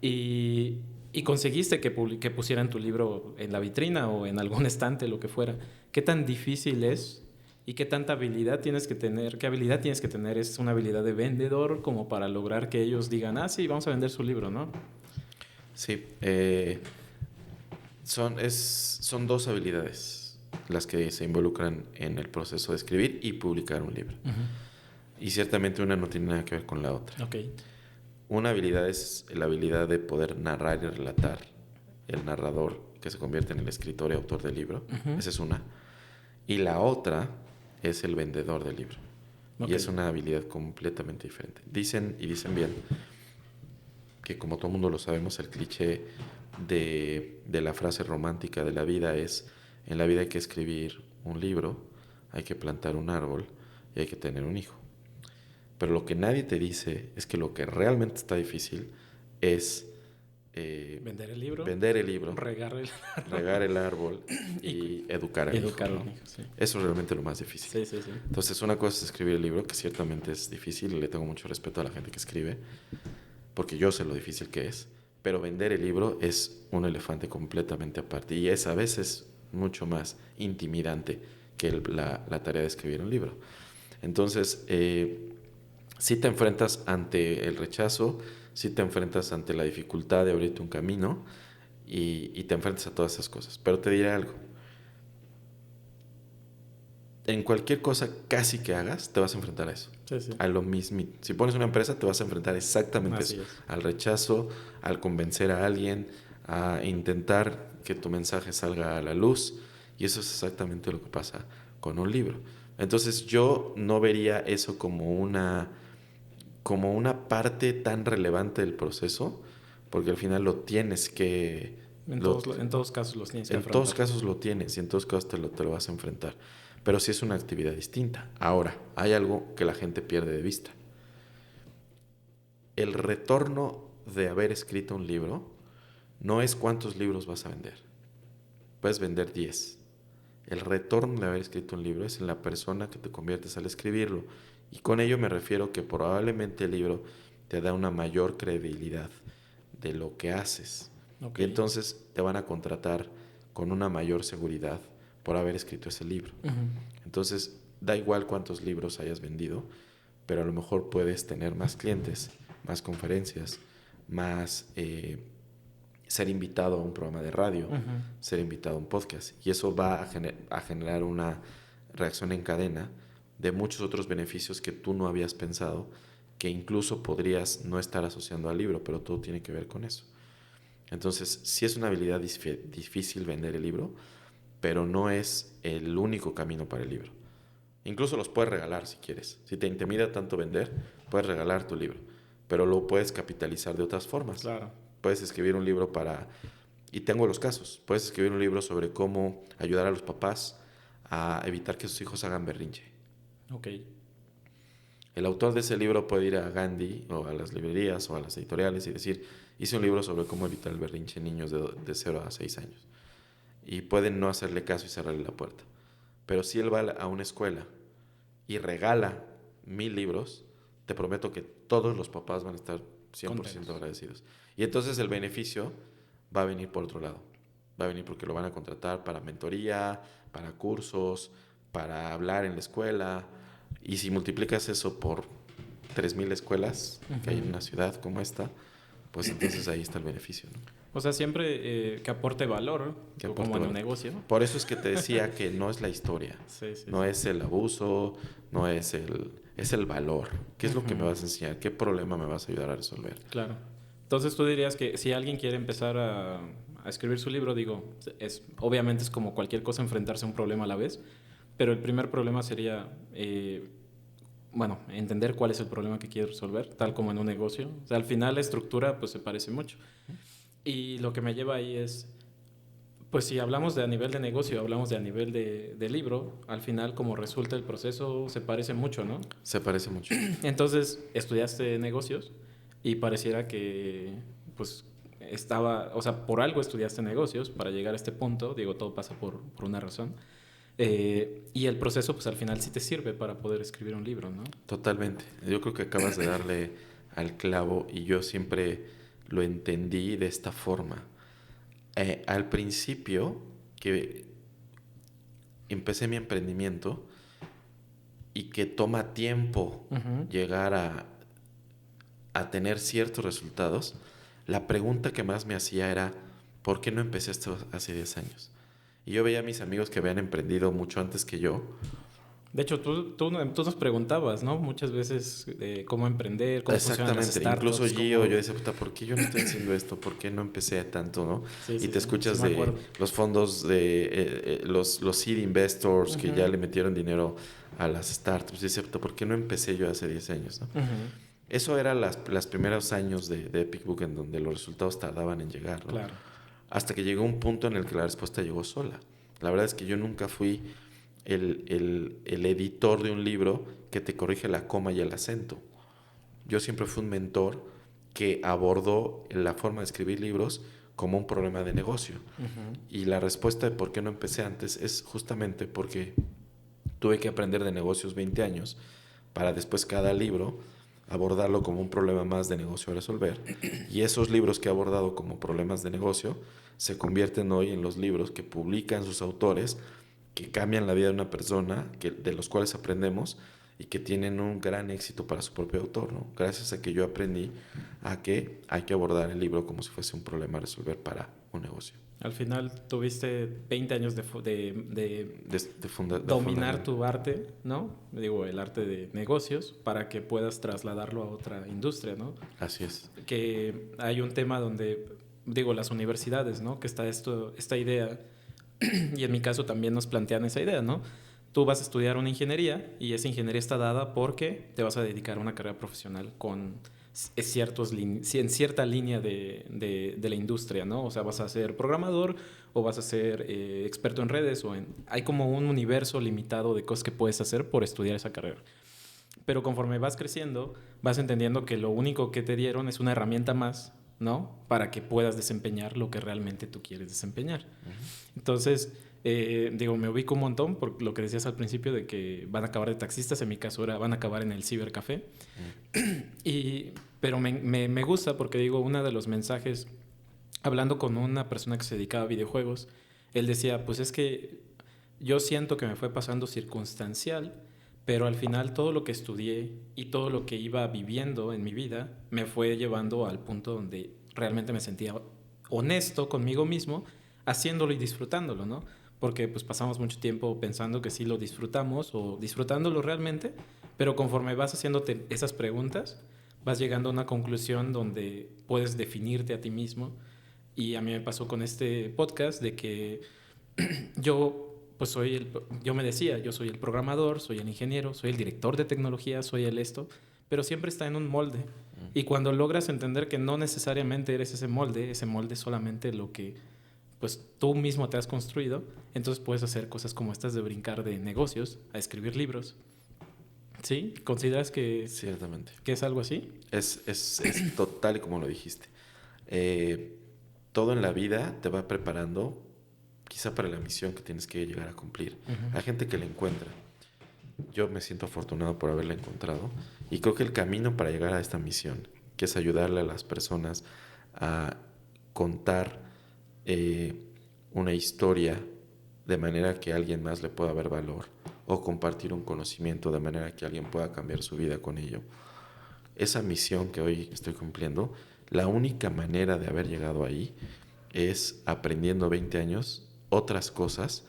Y conseguiste que pusieran tu libro en la vitrina o en algún estante, lo que fuera. ¿Qué tan difícil es y qué tanta habilidad tienes que tener? ¿Qué habilidad tienes que tener? ¿Es una habilidad de vendedor como para lograr que ellos digan, ah, sí, vamos a vender su libro, ¿no? Sí, son dos habilidades las que se involucran en el proceso de escribir y publicar un libro. Y ciertamente una no tiene nada que ver con la otra. Ok. Una habilidad es la habilidad de poder narrar y relatar, el narrador que se convierte en el escritor y autor del libro. Esa es una. Y la otra es el vendedor del libro. Ok. Y es una habilidad completamente diferente. Dicen bien que, como todo mundo lo sabemos, el cliché de la frase romántica de la vida es: en la vida hay que escribir un libro, hay que plantar un árbol y hay que tener un hijo. Pero lo que nadie te dice es que lo que realmente está difícil es vender el libro, regar el árbol y educar al hijo, ¿no? Sí. Eso es realmente lo más difícil. Sí. Entonces, una cosa es escribir el libro, que ciertamente es difícil, y le tengo mucho respeto a la gente que escribe, porque yo sé lo difícil que es, pero vender el libro es un elefante completamente aparte, y es a veces mucho más intimidante que la tarea de escribir un libro. Entonces, si te enfrentas ante el rechazo, si te enfrentas ante la dificultad de abrirte un camino, y te enfrentas a todas esas cosas. Pero te diré algo: en cualquier cosa casi que hagas, te vas a enfrentar a eso. Sí. A lo mismo. Si pones una empresa, te vas a enfrentar exactamente Así eso. es. Al rechazo, al convencer a alguien, a intentar que tu mensaje salga a la luz. Y eso es exactamente lo que pasa con un libro. Entonces, yo no vería eso como una parte tan relevante del proceso, porque al final lo tienes que... En todos casos los tienes que En afrontar. todos casos lo tienes, y en todos casos te lo vas a enfrentar. Pero sí es una actividad distinta. Ahora, hay algo que la gente pierde de vista. El retorno de haber escrito un libro no es cuántos libros vas a vender. Puedes vender 10. El retorno de haber escrito un libro es en la persona que te conviertes al escribirlo. Y con ello me refiero que probablemente el libro te da una mayor credibilidad de lo que haces. Okay. Y entonces te van a contratar con una mayor seguridad por haber escrito ese libro. Entonces, da igual cuántos libros hayas vendido, pero a lo mejor puedes tener más clientes, más conferencias, más ser invitado a un programa de radio, ser invitado a un podcast. Y eso va a generar una reacción en cadena de muchos otros beneficios que tú no habías pensado, que incluso podrías no estar asociando al libro, pero todo tiene que ver con eso. Entonces, sí es una habilidad difícil vender el libro, pero no es el único camino para el libro. Incluso los puedes regalar si quieres. Si te intimida tanto vender, puedes regalar tu libro, pero lo puedes capitalizar de otras formas. Claro. Puedes escribir un libro y tengo los casos, puedes escribir un libro sobre cómo ayudar a los papás a evitar que sus hijos hagan berrinche. Ok. El autor de ese libro puede ir a Gandhi o a las librerías o a las editoriales y decir: hice un libro sobre cómo evitar el berrinche en niños de 0 a 6 años. Y pueden no hacerle caso y cerrarle la puerta. Pero si él va a una escuela y regala 1000 libros, te prometo que todos los papás van a estar 100% contentos, agradecidos. Y entonces el beneficio va a venir por otro lado. Va a venir porque lo van a contratar para mentoría, para cursos, para hablar en la escuela. Y si multiplicas eso por 3000 escuelas que hay en una ciudad como esta, pues entonces ahí está el beneficio, ¿no? O sea, siempre que aporte valor, como en un negocio. Por eso es que te decía que no es la historia, no es el abuso, no es es el valor. ¿Qué es lo que me vas a enseñar? ¿Qué problema me vas a ayudar a resolver? Claro. Entonces tú dirías que si alguien quiere empezar a escribir su libro, obviamente es como cualquier cosa, enfrentarse a un problema a la vez, pero el primer problema sería, entender cuál es el problema que quiere resolver, tal como en un negocio. O sea, al final la estructura pues se parece mucho. Y lo que me lleva ahí es, pues si hablamos de a nivel de negocio, hablamos de a nivel de libro, al final como resulta el proceso se parece mucho, ¿no? Se parece mucho. Entonces, estudiaste negocios y pareciera que, pues, por algo estudiaste negocios para llegar a este punto, digo, todo pasa por una razón. Y el proceso, pues, al final sí te sirve para poder escribir un libro, ¿no? Totalmente. Yo creo que acabas de darle al clavo y yo siempre lo entendí de esta forma. Al principio que empecé mi emprendimiento y que toma tiempo llegar a tener ciertos resultados, la pregunta que más me hacía era: ¿por qué no empecé esto hace 10 años? Y yo veía a mis amigos que habían emprendido mucho antes que yo. De hecho, tú nos preguntabas, ¿no? Muchas veces cómo emprender, cómo funcionan las startups. Incluso yo decía: ¿por qué yo no estoy haciendo esto? ¿Por qué no empecé tanto, no? Y te escuchas de los fondos de los seed investors que ya le metieron dinero a las startups. Y decía: ¿por qué no empecé yo hace 10 años, no? Eso eran los primeros años de Epic Book, en donde los resultados tardaban en llegar, ¿no? Claro. hasta que llegó un punto en el que la respuesta llegó sola. La verdad es que yo nunca fui el editor de un libro que te corrige la coma y el acento. Yo siempre fui un mentor que abordó la forma de escribir libros como un problema de negocio. Y la respuesta de por qué no empecé antes es justamente porque tuve que aprender de negocios 20 años para después cada libro abordarlo como un problema más de negocio a resolver. Y esos libros que he abordado como problemas de negocio se convierten hoy en los libros que publican sus autores, que cambian la vida de una persona, de los cuales aprendemos y que tienen un gran éxito para su propio autor, ¿no? Gracias a que yo aprendí a que hay que abordar el libro como si fuese un problema a resolver para un negocio. Al final tuviste 20 años de dominar tu arte, ¿no? Digo, el arte de negocios, para que puedas trasladarlo a otra industria, ¿no? Así es. Que hay un tema donde, digo, las universidades, ¿no? Que está esta idea, y en mi caso también nos plantean esa idea, ¿no? Tú vas a estudiar una ingeniería y esa ingeniería está dada porque te vas a dedicar a una carrera profesional con en cierta línea de la industria, ¿no? O sea, vas a ser programador o vas a ser experto en redes hay como un universo limitado de cosas que puedes hacer por estudiar esa carrera. Pero conforme vas creciendo, vas entendiendo que lo único que te dieron es una herramienta más, ¿no? Para que puedas desempeñar lo que realmente tú quieres desempeñar. Entonces, digo, me ubico un montón por lo que decías al principio de que van a acabar de taxistas. En mi caso van a acabar en el cibercafé. Pero me gusta porque, digo, uno de los mensajes, hablando con una persona que se dedicaba a videojuegos, él decía, pues es que yo siento que me fue pasando circunstancial, pero al final todo lo que estudié y todo lo que iba viviendo en mi vida me fue llevando al punto donde realmente me sentía honesto conmigo mismo, haciéndolo y disfrutándolo, ¿no? Porque pues pasamos mucho tiempo pensando que sí lo disfrutamos o disfrutándolo realmente, pero conforme vas haciéndote esas preguntas, vas llegando a una conclusión donde puedes definirte a ti mismo. Y a mí me pasó con este podcast de que yo me decía, yo soy el programador, soy el ingeniero, soy el director de tecnología, soy el esto, pero siempre está en un molde. Y cuando logras entender que no necesariamente eres ese molde es solamente lo que pues tú mismo te has construido, entonces puedes hacer cosas como estas de brincar de negocios a escribir libros. ¿Sí? ¿Consideras que, ciertamente, que es algo así? Es total como lo dijiste. Todo en la vida te va preparando quizá para la misión que tienes que llegar a cumplir. Hay gente que la encuentra. Yo me siento afortunado por haberla encontrado y creo que el camino para llegar a esta misión, que es ayudarle a las personas a contar una historia de manera que alguien más le pueda ver valor, o compartir un conocimiento de manera que alguien pueda cambiar su vida con ello. Esa misión que hoy estoy cumpliendo, la única manera de haber llegado ahí es aprendiendo 20 años otras cosas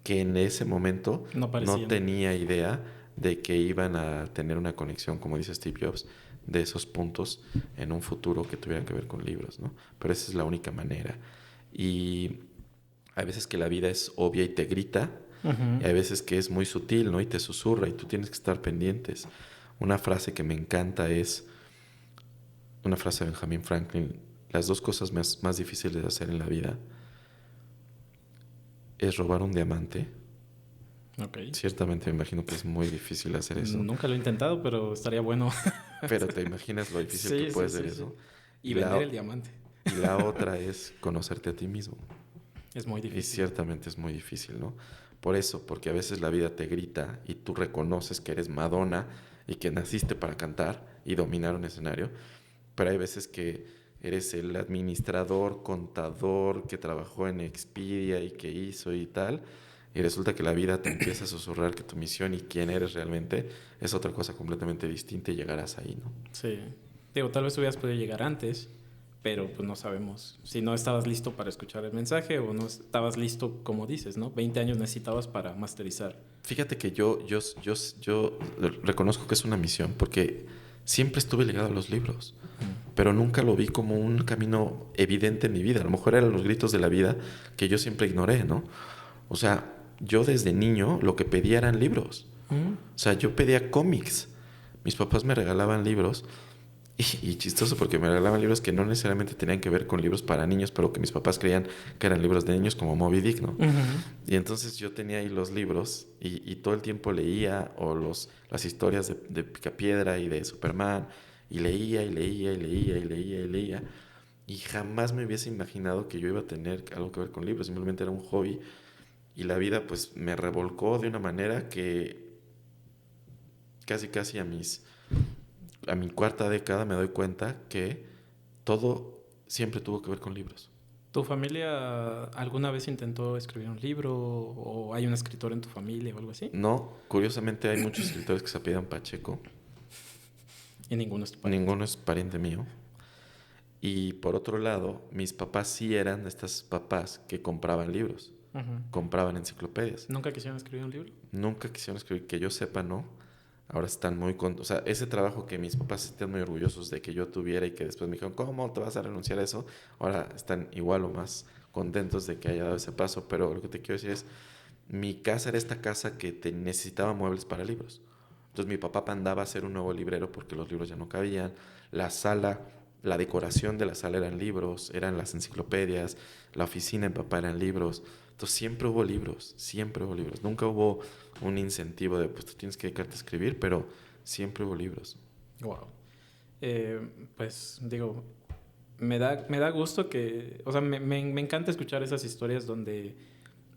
que en ese momento no tenía idea de que iban a tener una conexión, como dice Steve Jobs, de esos puntos en un futuro que tuviera que ver con libros, ¿no? Pero esa es la única manera. Y hay veces que la vida es obvia y te grita, y hay veces que es muy sutil, ¿no? Y te susurra y tú tienes que estar pendientes. Una frase que me encanta es una frase de Benjamin Franklin: las dos cosas más difíciles de hacer en la vida es robar un diamante. Okay. Ciertamente me imagino que es muy difícil hacer eso. Nunca lo he intentado, pero estaría bueno. Pero te imaginas lo difícil que puede ser eso. Y vender el diamante. Y la otra es conocerte a ti mismo. Es muy difícil. Y ciertamente es muy difícil, ¿no? Por eso, porque a veces la vida te grita y tú reconoces que eres Madonna y que naciste para cantar y dominar un escenario, pero hay veces que eres el administrador, contador que trabajó en Expedia y que hizo y tal, y resulta que la vida te empieza a susurrar que tu misión y quién eres realmente es otra cosa completamente distinta y llegarás ahí, ¿no? Sí. Digo, tal vez hubieras podido llegar antes, pero pues no sabemos si no estabas listo para escuchar el mensaje o no estabas listo, como dices, ¿no? 20 años necesitabas para masterizar. Fíjate que yo reconozco que es una misión porque siempre estuve ligado a los libros, pero nunca lo vi como un camino evidente en mi vida. A lo mejor eran los gritos de la vida que yo siempre ignoré, ¿no? O sea, yo desde niño lo que pedía eran libros. O sea, yo pedía cómics. Mis papás me regalaban libros Y chistoso porque me regalaban libros que no necesariamente tenían que ver con libros para niños, pero que mis papás creían que eran libros de niños como Moby Dick, ¿no? Y entonces yo tenía ahí los libros y todo el tiempo leía o las historias de Picapiedra y de Superman y leía y leía y leía y leía y leía y jamás me hubiese imaginado que yo iba a tener algo que ver con libros, simplemente era un hobby y la vida pues me revolcó de una manera que casi a mi cuarta década me doy cuenta que todo siempre tuvo que ver con libros. ¿Tu familia alguna vez intentó escribir un libro o hay un escritor en tu familia o algo así? No, curiosamente hay muchos escritores que se apellidan Pacheco. Y ninguno es tu pariente. Ninguno es pariente mío. Y por otro lado, mis papás sí eran de estas papás que compraban libros, Ujú. compraban enciclopedias. ¿Nunca quisieron escribir un libro? Nunca quisieron escribir, que yo sepa, no. Ahora están muy o sea, ese trabajo que mis papás están muy orgullosos de que yo tuviera y que después me dijeron, ¿cómo te vas a renunciar a eso? Ahora están igual o más contentos de que haya dado ese paso. Pero lo que te quiero decir es, mi casa era esta casa que necesitaba muebles para libros. Entonces mi papá mandaba a hacer un nuevo librero porque los libros ya no cabían. La sala, la decoración de la sala eran libros, eran las enciclopedias, la oficina de papá eran libros. Entonces siempre hubo libros, siempre hubo libros. Nunca hubo un incentivo de, pues tú tienes que dedicarte a escribir, pero siempre hubo libros. Wow. Pues digo, me da gusto que, o sea, me encanta escuchar esas historias donde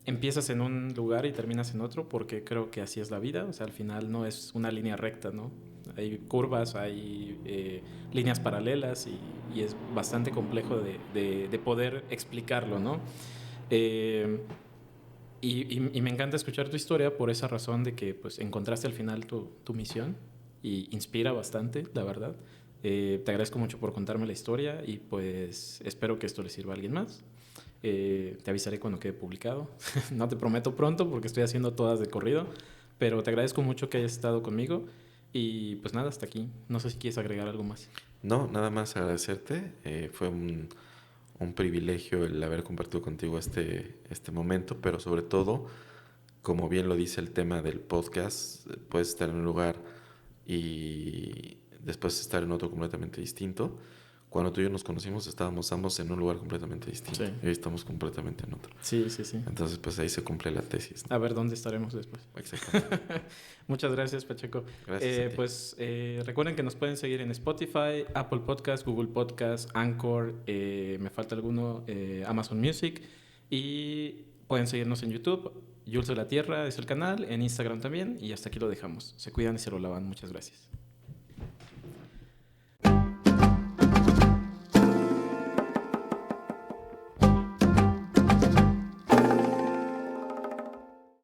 empiezas en un lugar y terminas en otro, porque creo que así es la vida. O sea, al final no es una línea recta, ¿no? Hay curvas, hay líneas paralelas y es bastante complejo de poder explicarlo, ¿no? Eh, y me encanta escuchar tu historia por esa razón de que pues encontraste al final tu misión y inspira bastante, la verdad. Te agradezco mucho por contarme la historia y pues espero que esto le sirva a alguien más. Te avisaré cuando quede publicado. No te prometo pronto porque estoy haciendo todas de corrido, pero te agradezco mucho que hayas estado conmigo y pues nada, hasta aquí. No sé si quieres agregar algo más. No, nada más agradecerte. Fue un privilegio el haber compartido contigo este momento, pero sobre todo, como bien lo dice el tema del podcast, puedes estar en un lugar y después estar en otro completamente distinto. Cuando tú y yo nos conocimos estábamos ambos en un lugar completamente distinto. Sí. Y hoy estamos completamente en otro. Sí, sí, sí. Entonces, pues ahí se cumple la tesis, ¿no? A ver dónde estaremos después. Exactamente. Muchas gracias, Pacheco. Gracias a ti. Pues recuerden que nos pueden seguir en Spotify, Apple Podcast, Google Podcast, Anchor, me falta alguno, Amazon Music. Y pueden seguirnos en YouTube. Jules de la Tierra es el canal, en Instagram también. Y hasta aquí lo dejamos. Se cuidan y se lo lavan. Muchas gracias.